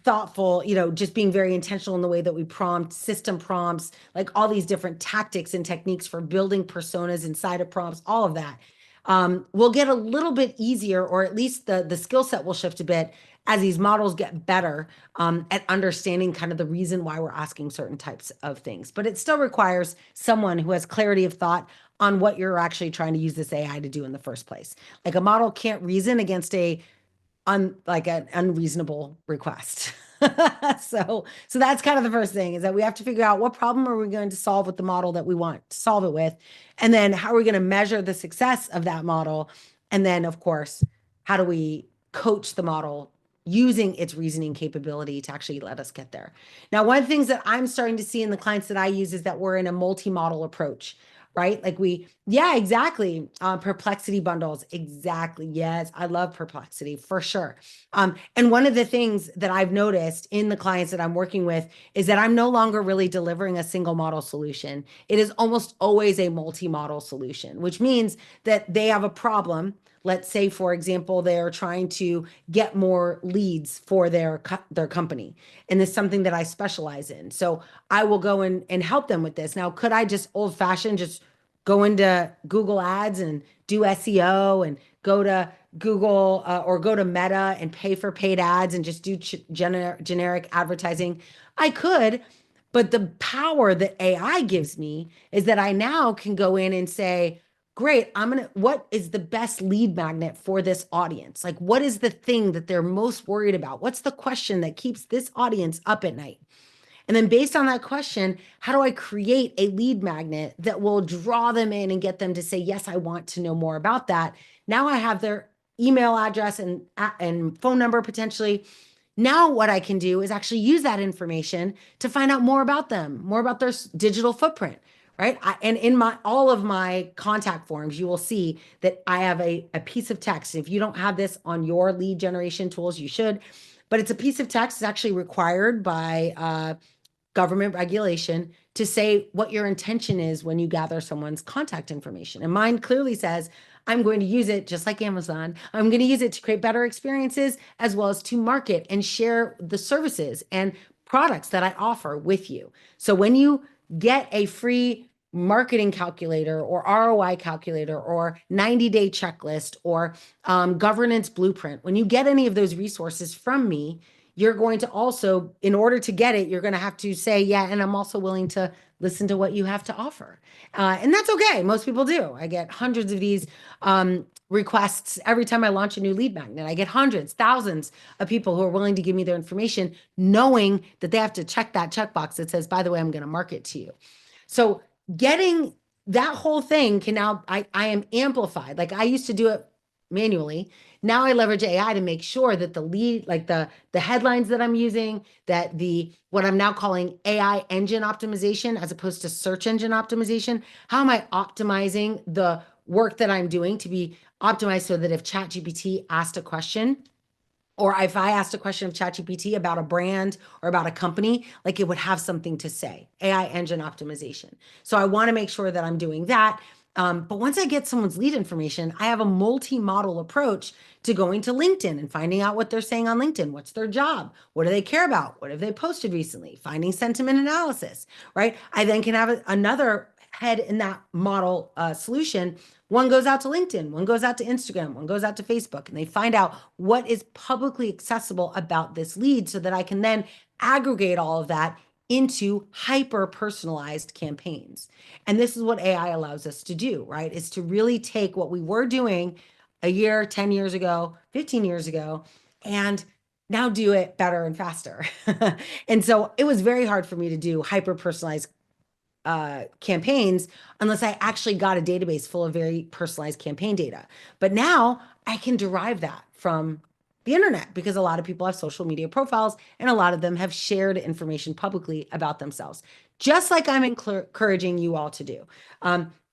thoughtful, just being very intentional in the way that we prompt, system prompts, like all these different tactics and techniques for building personas inside of prompts, all of that will get a little bit easier, or at least the skill set will shift a bit as these models get better at understanding kind of the reason why we're asking certain types of things. But it still requires someone who has clarity of thought on what you're actually trying to use this AI to do in the first place. Like a model can't reason against like an unreasonable request. So that's kind of the first thing, is that we have to figure out what problem are we going to solve with the model that we want to solve it with, and then how are we going to measure the success of that model, and then of course how do we coach the model using its reasoning capability to actually let us get there. Now, one of the things that I'm starting to see in the clients that I use is that we're in a multi-model approach, right? Like yeah, exactly. Perplexity bundles. Exactly. Yes. I love Perplexity for sure. And one of the things that I've noticed in the clients that I'm working with is that I'm no longer really delivering a single model solution. It is almost always a multi-model solution, which means that they have a problem. Let's say, for example, they're trying to get more leads for their company. And this is something that I specialize in. So I will go and help them with this. Now, could I just old fashioned just go into Google Ads and do SEO and go to Google or go to Meta and pay for paid ads and just do generic advertising? I could, but the power that AI gives me is that I now can go in and say, great, what is the best lead magnet for this audience? Like, what is the thing that they're most worried about? What's the question that keeps this audience up at night? And then based on that question, how do I create a lead magnet that will draw them in and get them to say, yes, I want to know more about that. Now I have their email address and phone number potentially. Now what I can do is actually use that information to find out more about them, more about their digital footprint, right? And in my all of my contact forms, you will see that I have a piece of text. If you don't have this on your lead generation tools, you should. But it's a piece of text. It's actually required by government regulation to say what your intention is when you gather someone's contact information. And mine clearly says, I'm going to use it just like Amazon. I'm going to use it to create better experiences as well as to market and share the services and products that I offer with you. So when you get a free marketing calculator or ROI calculator or 90-day checklist or governance blueprint, when you get any of those resources from me, you're going to also, in order to get it, you're going to have to say, yeah, and I'm also willing to listen to what you have to offer. And that's okay. Most people do. I get hundreds of these requests every time I launch a new lead magnet. I get hundreds, thousands of people who are willing to give me their information, knowing that they have to check that checkbox that says, by the way, I'm going to market to you. So getting that whole thing can now, I am amplified. Like I used to do it manually. Now I leverage AI to make sure that the lead, like the headlines that I'm using, that the what I'm now calling AI engine optimization as opposed to search engine optimization, how am I optimizing the work that I'm doing to be optimized so that if ChatGPT asked a question, or if I asked a question of ChatGPT about a brand or about a company, like it would have something to say, AI engine optimization. So I want to make sure that I'm doing that. But once I get someone's lead information, I have a multi-model approach to going to LinkedIn and finding out what they're saying on LinkedIn. What's their job? What do they care about? What have they posted recently? Finding sentiment analysis, right? I then can have another head in that model solution. One goes out to LinkedIn, one goes out to Instagram, one goes out to Facebook, and they find out what is publicly accessible about this lead so that I can then aggregate all of that into hyper personalized campaigns. And this is what AI allows us to do, right? Is to really take what we were doing a year, 10 years ago, 15 years ago, and now do it better and faster. And so it was very hard for me to do hyper personalized campaigns unless I actually got a database full of very personalized campaign data. But now I can derive that from the internet because a lot of people have social media profiles and a lot of them have shared information publicly about themselves, just like I'm encouraging you all to do.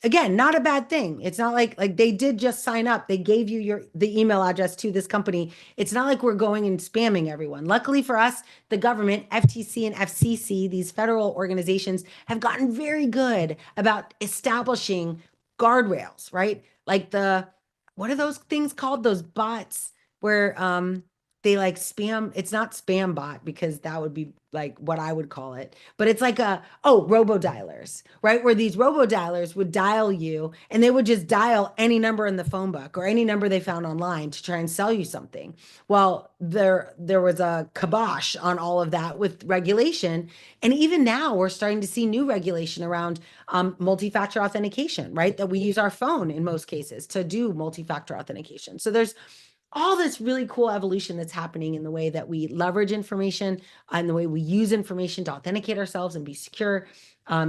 Again, not a bad thing. It's not like they did just sign up. They gave you the email address to this company. It's not like we're going and spamming everyone. Luckily for us, the government, FTC and FCC, these federal organizations have gotten very good about establishing guardrails, right? Like what are those things called? Those bots where they like spam. It's not spam bot because that would be like what I would call it, but it's like robo dialers, right? Where these robo dialers would dial you and they would just dial any number in the phone book or any number they found online to try and sell you something. Well, there was a kibosh on all of that with regulation. And even now we're starting to see new regulation around multi-factor authentication, right? That we use our phone in most cases to do multi-factor authentication. So there's all this really cool evolution that's happening in the way that we leverage information and the way we use information to authenticate ourselves and be secure.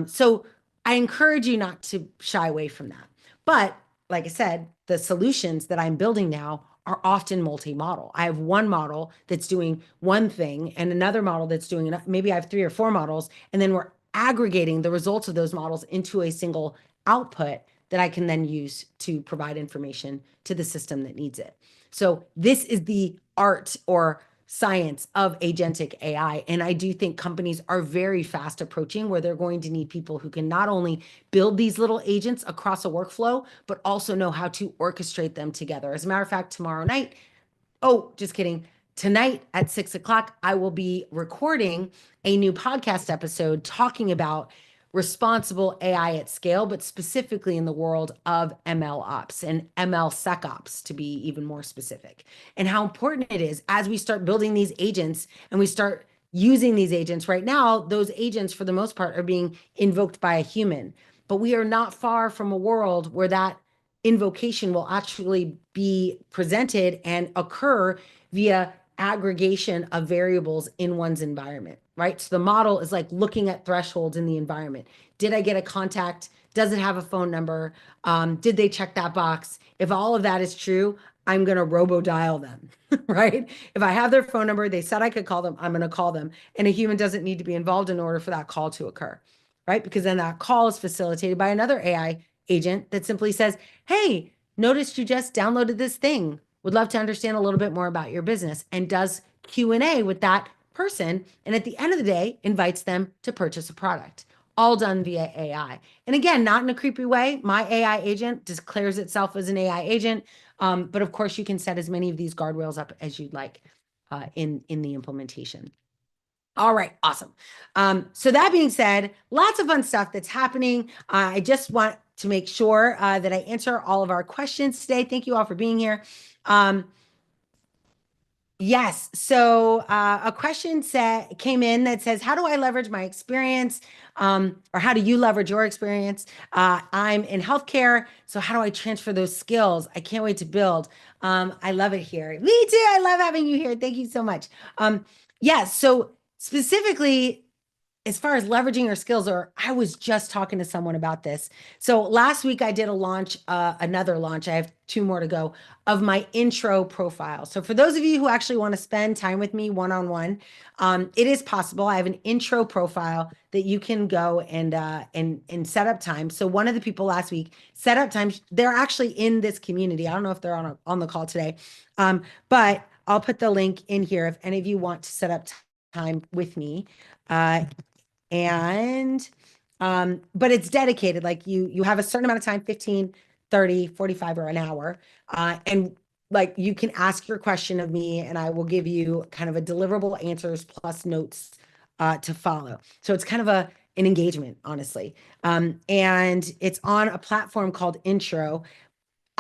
So I encourage you not to shy away from that. But like I said, the solutions that I'm building now are often multi-model. I have one model that's doing one thing and another model that's doing maybe I have 3 or 4 models, and then we're aggregating the results of those models into a single output that I can then use to provide information to the system that needs it. So this is the art or science of agentic AI. And I do think companies are very fast approaching where they're going to need people who can not only build these little agents across a workflow, but also know how to orchestrate them together. As a matter of fact, tomorrow night, oh, just kidding. Tonight at 6 o'clock, I will be recording a new podcast episode talking about responsible AI at scale, but specifically in the world of ML ops and ML SecOps, to be even more specific, and how important it is as we start building these agents and we start using these agents. Right now, those agents, for the most part, are being invoked by a human, but we are not far from a world where that invocation will actually be presented and occur via aggregation of variables in one's environment, right? So the model is like looking at thresholds in the environment. Did I get a contact? Does it have a phone number? Did they check that box? If all of that is true, I'm going to robo dial them, right? If I have their phone number, they said I could call them, I'm going to call them. And a human doesn't need to be involved in order for that call to occur. right? Because then that call is facilitated by another AI agent that simply says, hey, noticed you just downloaded this thing. Would love to understand a little bit more about your business, and does Q&A with that person. And at the end of the day, invites them to purchase a product, all done via AI. And again, not in a creepy way. My AI agent declares itself as an AI agent. But of course, you can set as many of these guardrails up as you'd like in the implementation. All right, awesome. So that being said, lots of fun stuff that's happening. I just want to make sure that I answer all of our questions today. Thank you all for being here. Yes. So a question came in that says, how do I leverage my experience? Or how do you leverage your experience? I'm in healthcare, so how do I transfer those skills? I can't wait to build. I love it here. Me too. I love having you here. Thank you so much. Yes. So specifically, as far as leveraging your skills, or I was just talking to someone about this. So last week I did a launch, another launch. I have two more to go of my intro profile. So for those of you who actually want to spend time with me one-on-one, it is possible. I have an intro profile that you can go and set up time. So one of the people last week set up time. They're actually in this community. I don't know if they're on the call today, but I'll put the link in here if any of you want to set up time with me. And but it's dedicated, like you have a certain amount of time, 15, 30, 45, or an hour. And like you can ask your question of me and I will give you kind of a deliverable answers plus notes to follow. So it's kind of an engagement, honestly. And it's on a platform called Intro.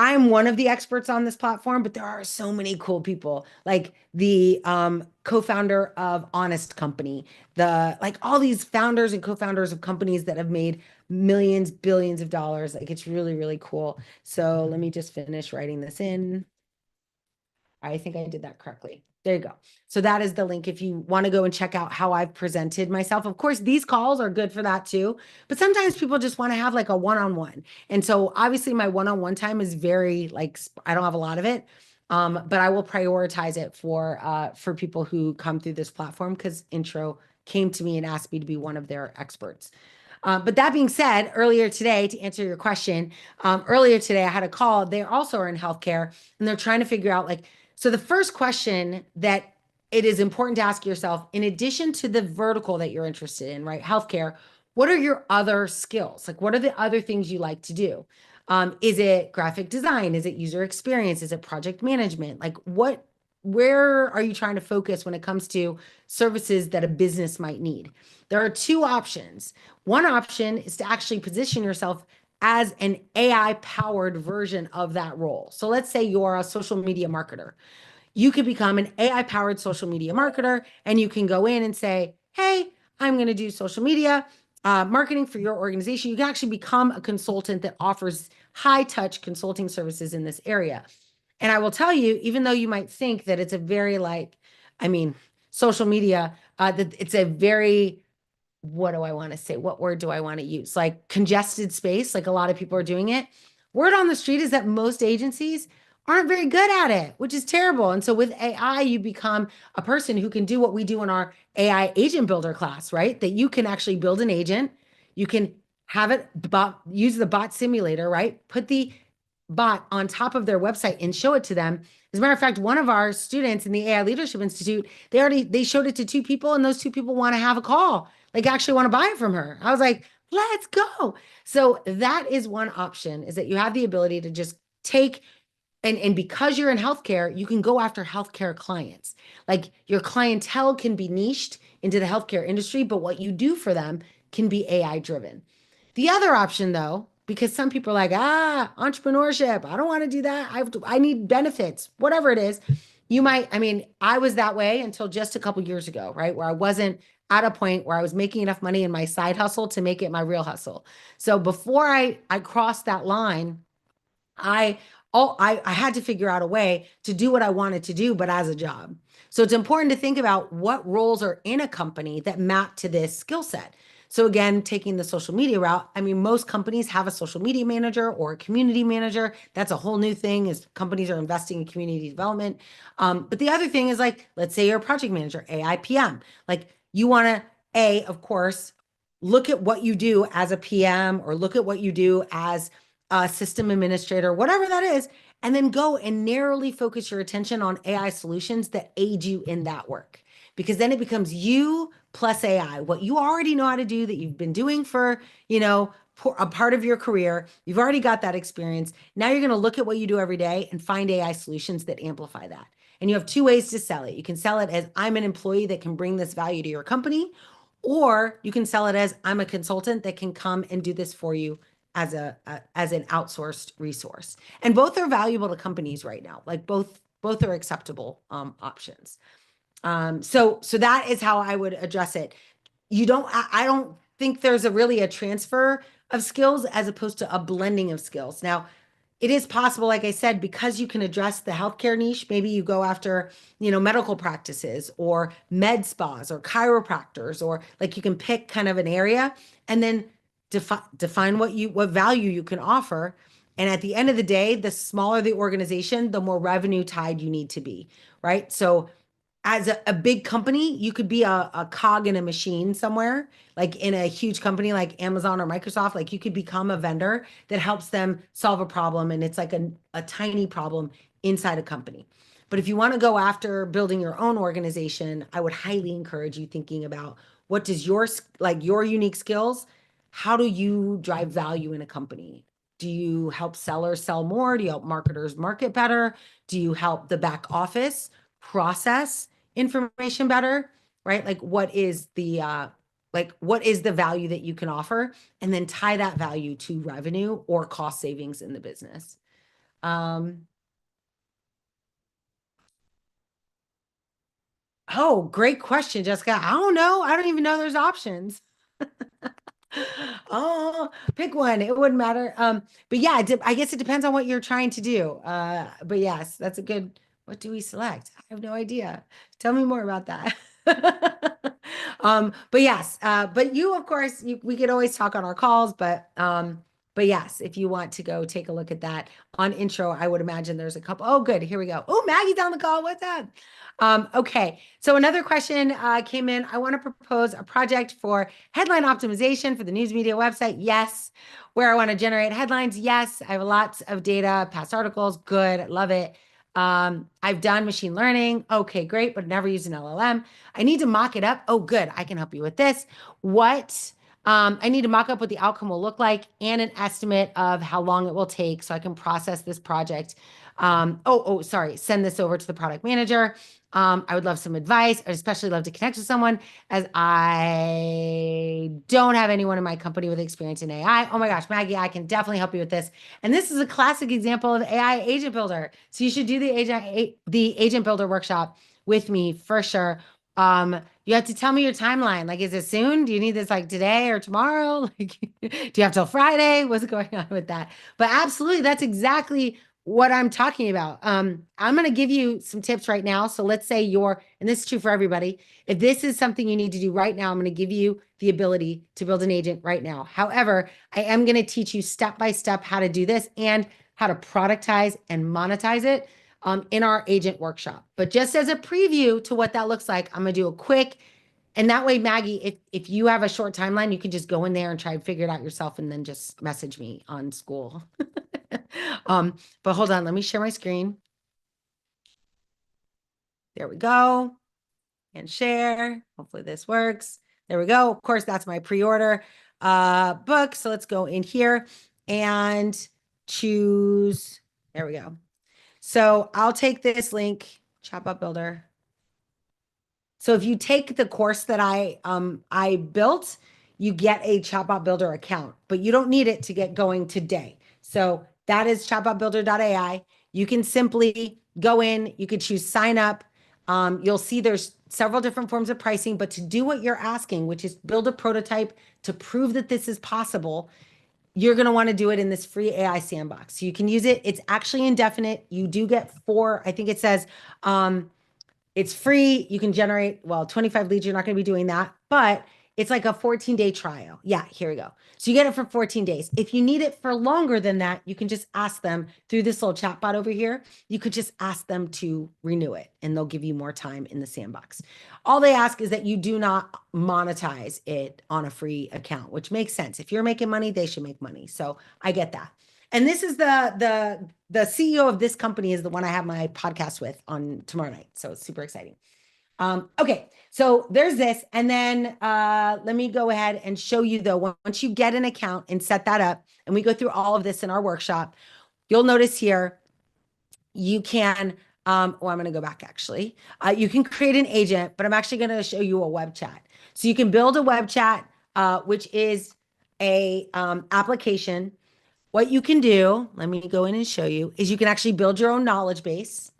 I'm one of the experts on this platform, but there are so many cool people, like the co-founder of Honest Company, the like all these founders and co-founders of companies that have made millions, billions of dollars. Like it's really, really cool. So let me just finish writing this in. I think I did that correctly. There you go. So that is the link if you want to go and check out how I've presented myself. Of course, these calls are good for that too, but sometimes people just want to have like a one-on-one. And so obviously my one-on-one time is very like I don't have a lot of it. But I will prioritize it for people who come through this platform because Intro came to me and asked me to be one of their experts. But that being said, earlier today, to answer your question, earlier today I had a call. They also are in healthcare and they're trying to figure out like, so the first question that it is important to ask yourself, in addition to the vertical that you're interested in, right? Healthcare, what are your other skills? Like, what are the other things you like to do? Is it graphic design? Is it user experience? Is it project management? Like, where are you trying to focus when it comes to services that a business might need? There are two options. One option is to actually position yourself as an AI powered version of that role. So let's say you're a social media marketer. You could become an AI powered social media marketer and you can go in and say, hey, I'm going to do social media marketing for your organization. You can actually become a consultant that offers high touch consulting services in this area. And I will tell you, even though you might think that it's a very like, I mean, social media, that it's a very, what do I want to say? What word do I want to use? Like congested space, like a lot of people are doing it. Word on the street is that most agencies aren't very good at it, which is terrible. And so with AI, you become a person who can do what we do in our AI agent builder class, right? That you can actually build an agent. You can have it use the bot simulator, right? Put the bot on top of their website and show it to them. As a matter of fact, one of our students in the AI Leadership Institute, they showed it to two people, and those two people want to have a call, like actually want to buy it from her. I was like, let's go. So that is one option, is that you have the ability to just take and because you're in healthcare, you can go after healthcare clients. Like your clientele can be niched into the healthcare industry, but what you do for them can be AI driven. The other option, though, because some people are like, entrepreneurship, I don't want to do that. I need benefits, whatever it is. You might, I mean, I was that way until just a couple years ago, right? Where I wasn't at a point where I was making enough money in my side hustle to make it my real hustle. So before I crossed that line, I I had to figure out a way to do what I wanted to do, but as a job. So it's important to think about what roles are in a company that map to this skill set. So again, taking the social media route, I mean, most companies have a social media manager or a community manager. That's a whole new thing is companies are investing in community development. But the other thing is like, let's say you're a project manager, AIPM. Like you want to, of course, look at what you do as a PM or look at what you do as a system administrator, whatever that is, and then go and narrowly focus your attention on AI solutions that aid you in that work. Because then it becomes you plus AI, what you already know how to do that you've been doing for, a part of your career. You've already got that experience. Now you're going to look at what you do every day and find AI solutions that amplify that. And you have two ways to sell it. You can sell it as I'm an employee that can bring this value to your company, or you can sell it as I'm a consultant that can come and do this for you as an outsourced resource. And both are valuable to companies right now. Like both are acceptable options. So that is how I would address it. I don't think there's really a transfer of skills as opposed to a blending of skills. Now, it is possible, like I said, because you can address the healthcare niche, maybe you go after, medical practices or med spas or chiropractors, or like you can pick kind of an area and then define what value you can offer. And at the end of the day, the smaller the organization, the more revenue tied you need to be, right? So as a big company, you could be a cog in a machine somewhere, like in a huge company like Amazon or Microsoft. Like you could become a vendor that helps them solve a problem, and it's like a tiny problem inside a company. But if you want to go after building your own organization, I would highly encourage you thinking about what does your unique skills, how do you drive value in a company? Do you help sellers sell more? Do you help marketers market better? Do you help the back office process information better, right? What is the value that you can offer, and then tie that value to revenue or cost savings in the business. Oh, great question, Jessica. I don't know. I don't even know there's options. Oh, pick one. It wouldn't matter. But yeah, I guess it depends on what you're trying to do. But yes, that's a good. What do we select? I have no idea. Tell me more about that. But yes, but you, of course, we could always talk on our calls, but yes, if you want to go take a look at that on intro, I would imagine there's a couple. Oh, good. Here we go. Oh, Maggie's on the call. What's up? Okay, so another question came in. I want to propose a project for headline optimization for the news media website. Yes. Where I want to generate headlines. Yes. I have lots of data, past articles. Good. Love it. I've done machine learning. Okay, great, but never used an LLM. I need to mock it up. Oh, good. I can help you with this. I need to mock up what the outcome will look like and an estimate of how long it will take so I can process this project. Sorry. Send this over to the product manager. I would love some advice. I'd especially love to connect with someone, as I don't have anyone in my company with experience in AI. Oh my gosh, Maggie, I can definitely help you with this. And this is a classic example of AI agent builder. So you should do the agent builder workshop with me for sure. You have to tell me your timeline. Like, is it soon? Do you need this like today or tomorrow? Like, do you have till Friday? What's going on with that? But absolutely, that's exactly what I'm talking about. I'm going to give you some tips right now. So let's say and this is true for everybody. If this is something you need to do right now, I'm going to give you the ability to build an agent right now. However, I am going to teach you step by step how to do this and how to productize and monetize it in our agent workshop. But just as a preview to what that looks like, I'm going to do a quick, and that way, Maggie, if you have a short timeline, you can just go in there and try and figure it out yourself and then just message me on school. But hold on, let me share my screen. There we go. And share. Hopefully this works. There we go. Of course, that's my pre-order book. So let's go in here and choose. There we go. So I'll take this link, Chatbot Builder. So if you take the course that I built, you get a Chatbot Builder account, but you don't need it to get going today. So that is chatbotbuilder.ai. You can simply go in, you could choose sign up. You'll see there's several different forms of pricing, but to do what you're asking, which is build a prototype to prove that this is possible, you're going to want to do it in this free AI sandbox. So you can use it. It's actually indefinite. You do get 4, I think it says, it's free. You can generate, 25 leads. You're not going to be doing that, but It's like a 14-day trial. Yeah, here we go. So you get it for 14 days. If you need it for longer than that, you can just ask them through this little chat bot over here. You could just ask them to renew it and they'll give you more time in the sandbox. All they ask is that you do not monetize it on a free account, which makes sense. If you're making money, they should make money. So I get that. And this is the CEO of this company is the one I have my podcast with on tomorrow night. So it's super exciting. Okay, so there's this. And then let me go ahead and show you though, once you get an account and set that up, and we go through all of this in our workshop, you'll notice here, you can, oh, I'm going to go back actually. You can create an agent, but I'm actually going to show you a web chat. So you can build a web chat, which is a application. What you can do, let me go in and show you, is you can actually build your own knowledge base.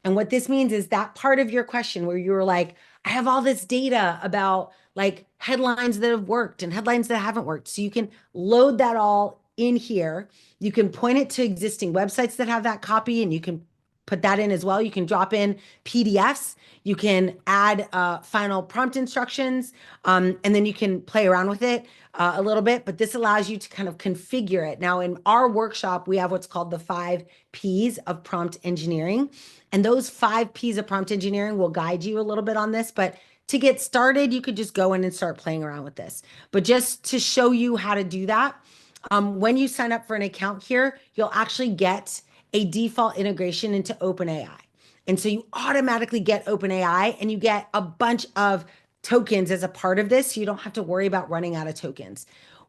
And what this means is that part of your question where you were like, I have all this data about like headlines that have worked and headlines that haven't worked. So you can load that all in here. You can point it to existing websites that have that copy and you can put that in as well. You can drop in PDFs. You can add final prompt instructions, and then you can play around with it a little bit. But this allows you to kind of configure it. Now, in our workshop, we have what's called the 5 Ps of prompt engineering. And those 5 Ps of prompt engineering will guide you a little bit on this. But to get started, you could just go in and start playing around with this. But just to show you how to do that, when you sign up for an account here, you'll actually get a default integration into OpenAI. And so you automatically get OpenAI and you get a bunch of tokens as a part of this. So you don't have to worry about running out of tokens.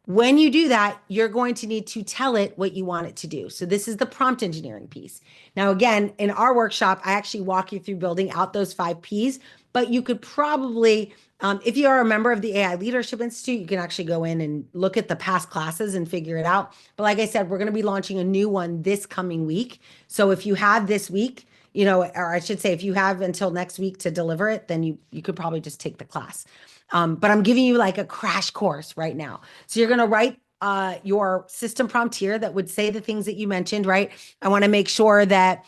When you do that, you're going to need to tell it what you want it to do. So this is the prompt engineering piece. Now, again, in our workshop, I actually walk you through building out those 5 Ps, but you could probably, if you are a member of the AI Leadership Institute, you can actually go in and look at the past classes and figure it out. But like I said, we're going to be launching a new one this coming week. So if you have this week, you know, or I should say, if you have until next week to deliver it, then you could probably just take the class. But I'm giving you like a crash course right now. So you're going to write your system prompt here that would say the things that you mentioned, right? I want to make sure that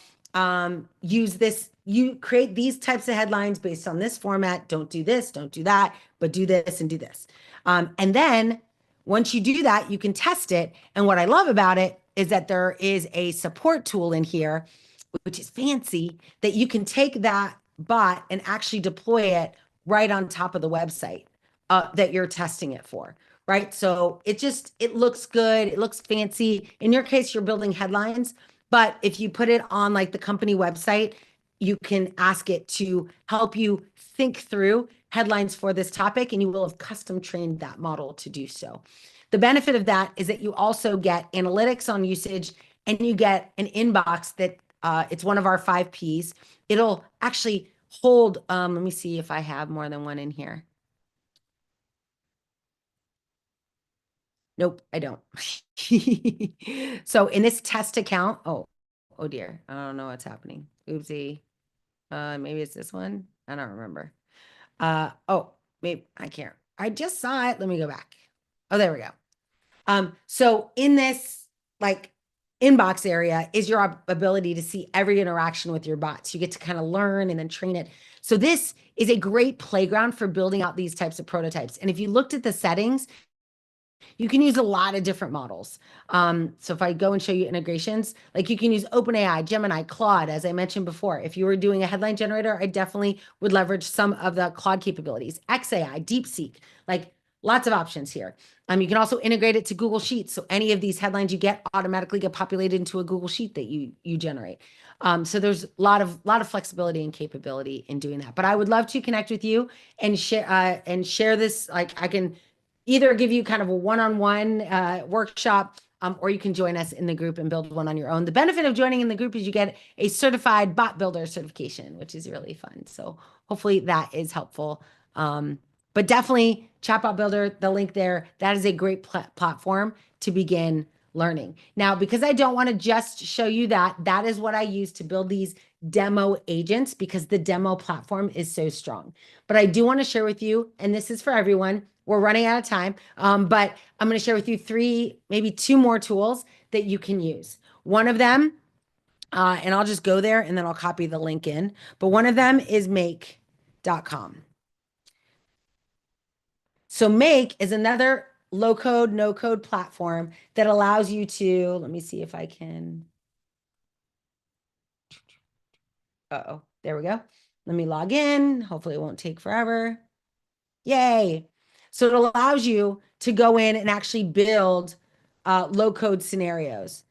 use this, you create these types of headlines based on this format. Don't do this, don't do that, but do this and do this. And then once you do that, you can test it. And what I love about it is that there is a support tool in here, which is fancy, that you can take that bot and actually deploy it right on top of the website that you're testing it for, right? So it looks good. It looks fancy. In your case, you're building headlines, but if you put it on like the company website, you can ask it to help you think through headlines for this topic, and you will have custom trained that model to do so. The benefit of that is that you also get analytics on usage and you get an inbox that it's one of our 5 Ps. It'll actually hold, let me see if I have more than one in here. Nope, I don't. So in this test account, oh dear, I don't know what's happening. Oopsie. Maybe it's this one. I don't remember. Oh, maybe I can't. I just saw it. Let me go back. Oh, there we go. So in this like inbox area is your ability to see every interaction with your bots. You get to kind of learn and then train it. So this is a great playground for building out these types of prototypes. And if you looked at the settings, you can use a lot of different models. So if I go and show you integrations, like you can use OpenAI, Gemini, Claude, as I mentioned before. If you were doing a headline generator, I definitely would leverage some of the Claude capabilities. XAI, DeepSeek, like lots of options here. You can also integrate it to Google Sheets. So any of these headlines you get automatically get populated into a Google Sheet that you generate. So there's a lot of flexibility and capability in doing that. But I would love to connect with you and share this. Like I can either give you kind of a one-on-one workshop, or you can join us in the group and build one on your own. The benefit of joining in the group is you get a certified bot builder certification, which is really fun. So hopefully that is helpful. But definitely Chatbot Builder, the link there, that is a great platform to begin learning. Now, because I don't want to just show you that, that is what I use to build these demo agents because the demo platform is so strong. But I do want to share with you, and this is for everyone, we're running out of time, but I'm going to share with you 3, maybe 2 more tools that you can use. One of them, and I'll just go there and then I'll copy the link in, but one of them is make.com. So Make is another low code, no code platform that allows you to, let me see if I can, uh-oh, there we go. Let me log in. Hopefully it won't take forever. Yay. So it allows you to go in and actually build low code scenarios,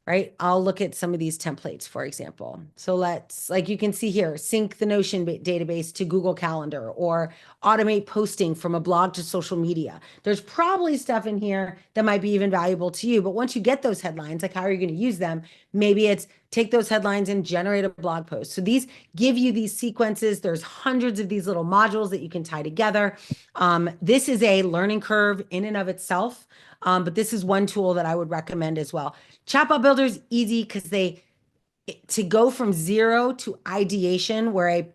right? I'll look at some of these templates, for example. So let's, like you can see here, sync the Notion database to Google Calendar or automate posting from a blog to social media. There's probably stuff in here that might be even valuable to you. But once you get those headlines, like how are you going to use them? Maybe it's take those headlines and generate a blog post. So these give you these sequences. There's hundreds of these little modules that you can tie together. This is a learning curve in and of itself. But this is one tool that I would recommend as well. Chatbot Builder is easy because to go from zero to ideation, where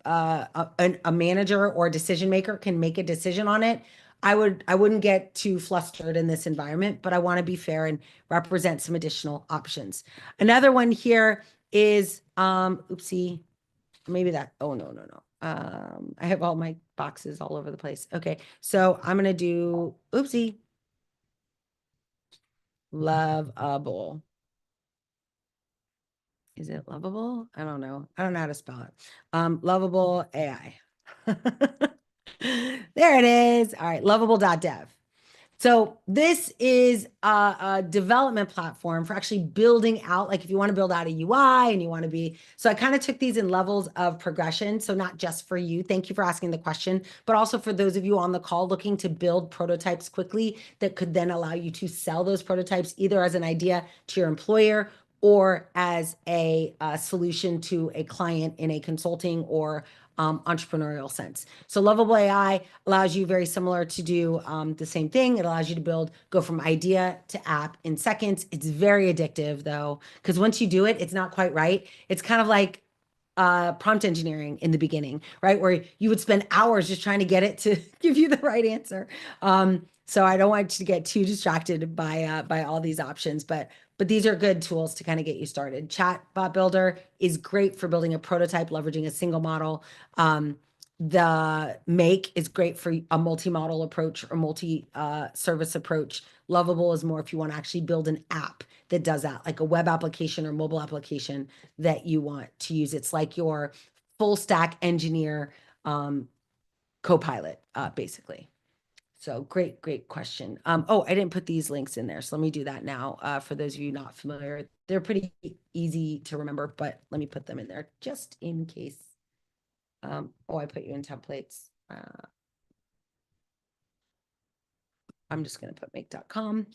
a manager or a decision maker can make a decision on it. I wouldn't get too flustered in this environment, but I want to be fair and represent some additional options. Another one here is oopsie, maybe that. Oh no. I have all my boxes all over the place. Okay, so I'm gonna do oopsie. Lovable. Is it lovable? I don't know. I don't know how to spell it. Lovable AI. There it is. All right, lovable.dev. So this is a development platform for actually building out, like if you want to build out a UI and you want to be, so I kind of took these in levels of progression. So not just for you, thank you for asking the question, but also for those of you on the call looking to build prototypes quickly that could then allow you to sell those prototypes either as an idea to your employer or as a solution to a client in a consulting or entrepreneurial sense. So Lovable AI allows you very similar to do the same thing. It allows you to go from idea to app in seconds. It's very addictive though, because once you do it, it's not quite right. It's kind of like prompt engineering in the beginning, right? Where you would spend hours just trying to get it to give you the right answer. So I don't want you to get too distracted by all these options, but these are good tools to kind of get you started. Chatbot Builder is great for building a prototype, leveraging a single model. The Make is great for a multi-model approach or multi-service approach. Lovable is more if you want to actually build an app that does that, like a web application or mobile application that you want to use. It's like your full stack engineer co-pilot, basically. So great question. Oh, I didn't put these links in there, so let me do that now. For those of you not familiar, they're pretty easy to remember, but let me put them in there just in case. Oh, I put you in templates. I'm just going to put make.com.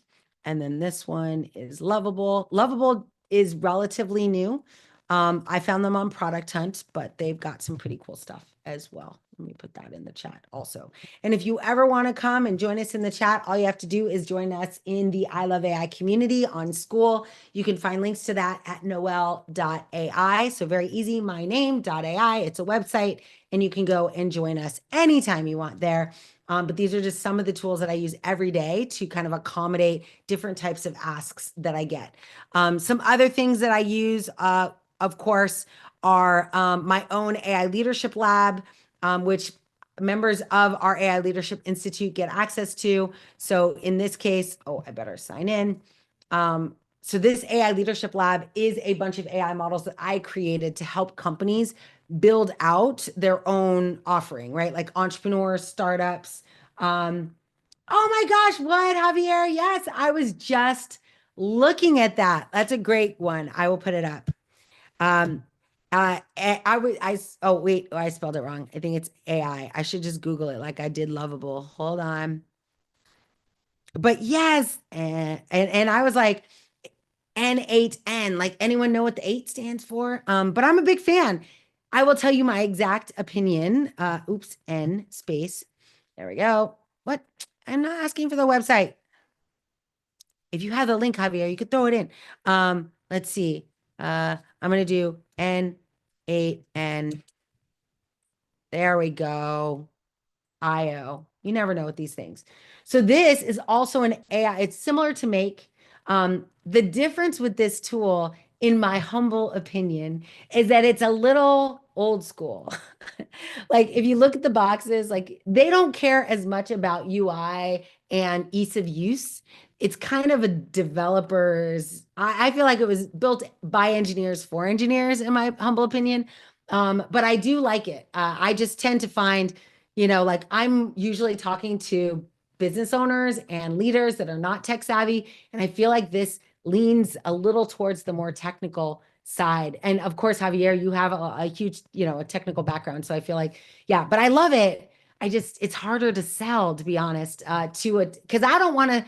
And then this one is Lovable. Lovable is relatively new. I found them on Product Hunt, but they've got some pretty cool stuff as well. Let me put that in the chat also. And if you ever want to come and join us in the chat, all you have to do is join us in the I Love AI community on School. You can find links to that at noelle.ai. So very easy, my name.ai. It's a website, and you can go and join us anytime you want there. But these are just some of the tools that I use every day to kind of accommodate different types of asks that I get. Some other things that I use, of course, are my own AI Leadership Lab, which members of our AI Leadership Institute get access to. So in this case, oh, I better sign in. So this AI Leadership Lab is a bunch of AI models that I created to help companies build out their own offering, right? Like entrepreneurs, startups. Oh my gosh, what, Javier? Yes, I was just looking at that. That's a great one. I will put it up. Oh wait, oh, I spelled it wrong. I think it's AI. I should just Google it like I did Lovable. Hold on. But yes, and I was like, N8N, like anyone know what the 8 stands for? But I'm a big fan. I will tell you my exact opinion. Oops, N space. There we go. What? I'm not asking for the website. If you have the link, Javier, you could throw it in. Let's see. I'm gonna do N8N. There we go. IO. You never know with these things. So this is also an AI. It's similar to Make. The difference with this tool, in my humble opinion, is that it's a little old school. Like if you look at the boxes, like they don't care as much about UI and ease of use. It's kind of a developer's, I feel like it was built by engineers for engineers, in my humble opinion. But I do like it. I just tend to find, like I'm usually talking to business owners and leaders that are not tech savvy. And I feel like this leans a little towards the more technical side. And of course, Javier, you have a huge, a technical background. So I feel like, yeah, but I love it. It's harder to sell, to be honest, to it, because I don't want to,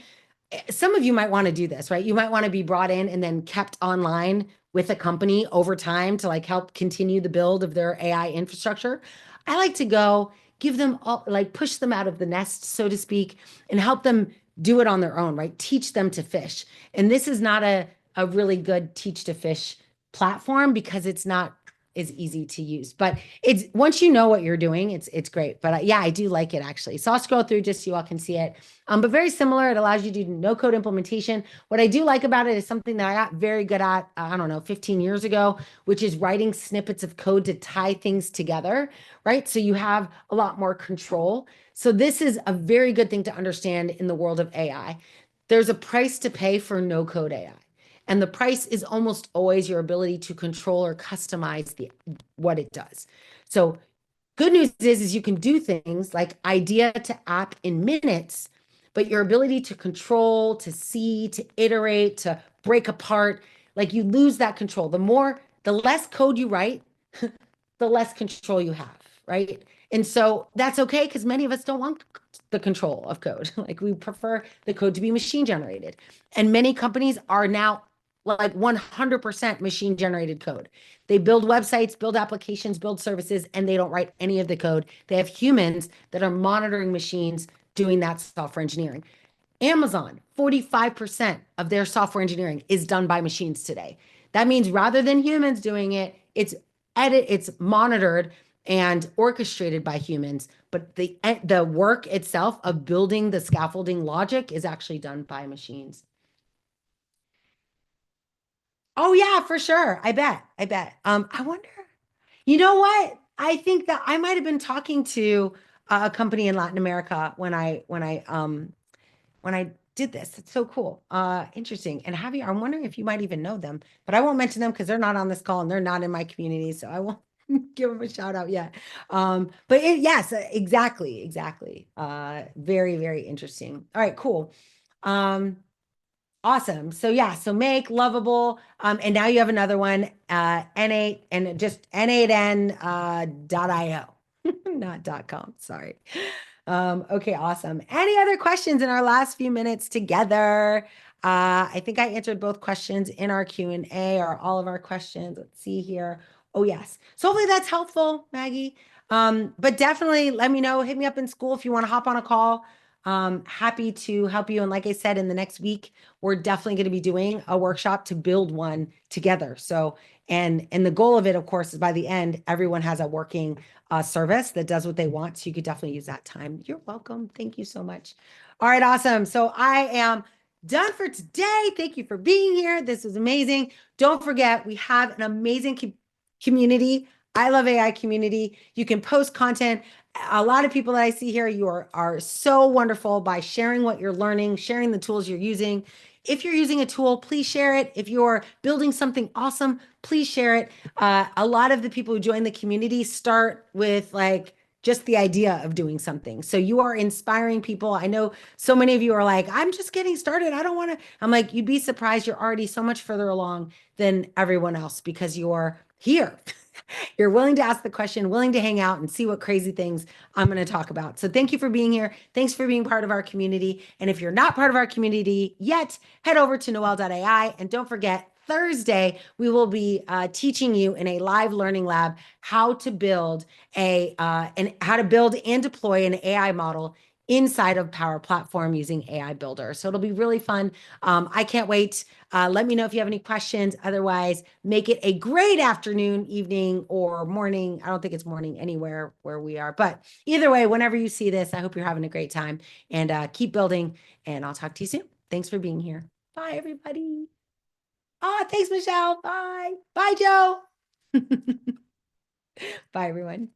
some of you might want to do this, right? You might want to be brought in and then kept online with a company over time to like help continue the build of their AI infrastructure. I like to go give them all, like push them out of the nest, so to speak, and help them do it on their own, right? Teach them to fish. And this is not a really good teach to fish platform because it's not as easy to use. But it's once you know what you're doing, it's great. But yeah, I do like it actually. So I'll scroll through just so you all can see it. But very similar. It allows you to do no code implementation. What I do like about it is something that I got very good at, I don't know, 15 years ago, which is writing snippets of code to tie things together, right? So you have a lot more control. So this is a very good thing to understand in the world of AI. There's a price to pay for no code AI. And the price is almost always your ability to control or customize what it does. So good news is you can do things like idea to app in minutes, but your ability to control, to see, to iterate, to break apart, like you lose that control. The less code you write, the less control you have, right? And so that's okay because many of us don't want the control of code. Like we prefer the code to be machine generated. And many companies are now like 100% machine generated code. They build websites, build applications, build services, and they don't write any of the code. They have humans that are monitoring machines doing that software engineering. Amazon, 45% of their software engineering is done by machines today. That means rather than humans doing it, it's monitored and orchestrated by humans, but the work itself of building the scaffolding logic is actually done by machines. Oh yeah, for sure. I bet. I bet. I wonder, you know what? I think that I might have been talking to a company in Latin America when I did this. It's so cool. Interesting. And Javier, I'm wondering if you might even know them, but I won't mention them because they're not on this call and they're not in my community, so I won't give them a shout out yet. But yes, exactly, exactly. Very, very interesting. All right, cool. Um, Awesome. So yeah, so make lovable. And now you have another one, N8 and just N8N .io, not .com. Sorry. Okay, awesome. Any other questions in our last few minutes together? I think I answered both questions in our Q&A or all of our questions. Let's see here. Oh, yes. So hopefully that's helpful, Maggie. But definitely let me know. Hit me up in school if you want to hop on a call. Happy to help you. And like I said, in the next week, we're definitely going to be doing a workshop to build one together. So, and the goal of it, of course, is by the end, everyone has a working service that does what they want. So you could definitely use that time. You're welcome. Thank you so much. All right, awesome. So I am done for today. Thank you for being here. This was amazing. Don't forget, we have an amazing community. I love AI community. You can post content. A lot of people that I see here, you are so wonderful by sharing what you're learning, sharing the tools you're using. If you're using a tool, please share it. If you're building something awesome, please share it. A lot of the people who join the community start with like just the idea of doing something. So you are inspiring people. I know so many of you are like, I'm just getting started. I don't want to. I'm like, you'd be surprised. You're already so much further along than everyone else because you're here. You're willing to ask the question, willing to hang out and see what crazy things I'm going to talk about. So thank you for being here. Thanks for being part of our community. And if you're not part of our community yet, head over to Noelle.ai. And don't forget, Thursday, we will be teaching you in a live learning lab how to build how to build and deploy an AI model inside of Power Platform using AI Builder. So it'll be really fun. I can't wait. Let me know if you have any questions. Otherwise, make it a great afternoon, evening, or morning. I don't think it's morning anywhere where we are. But either way, whenever you see this, I hope you're having a great time and keep building. And I'll talk to you soon. Thanks for being here. Bye, everybody. Oh, thanks, Michelle. Bye. Bye, Joe. Bye, everyone.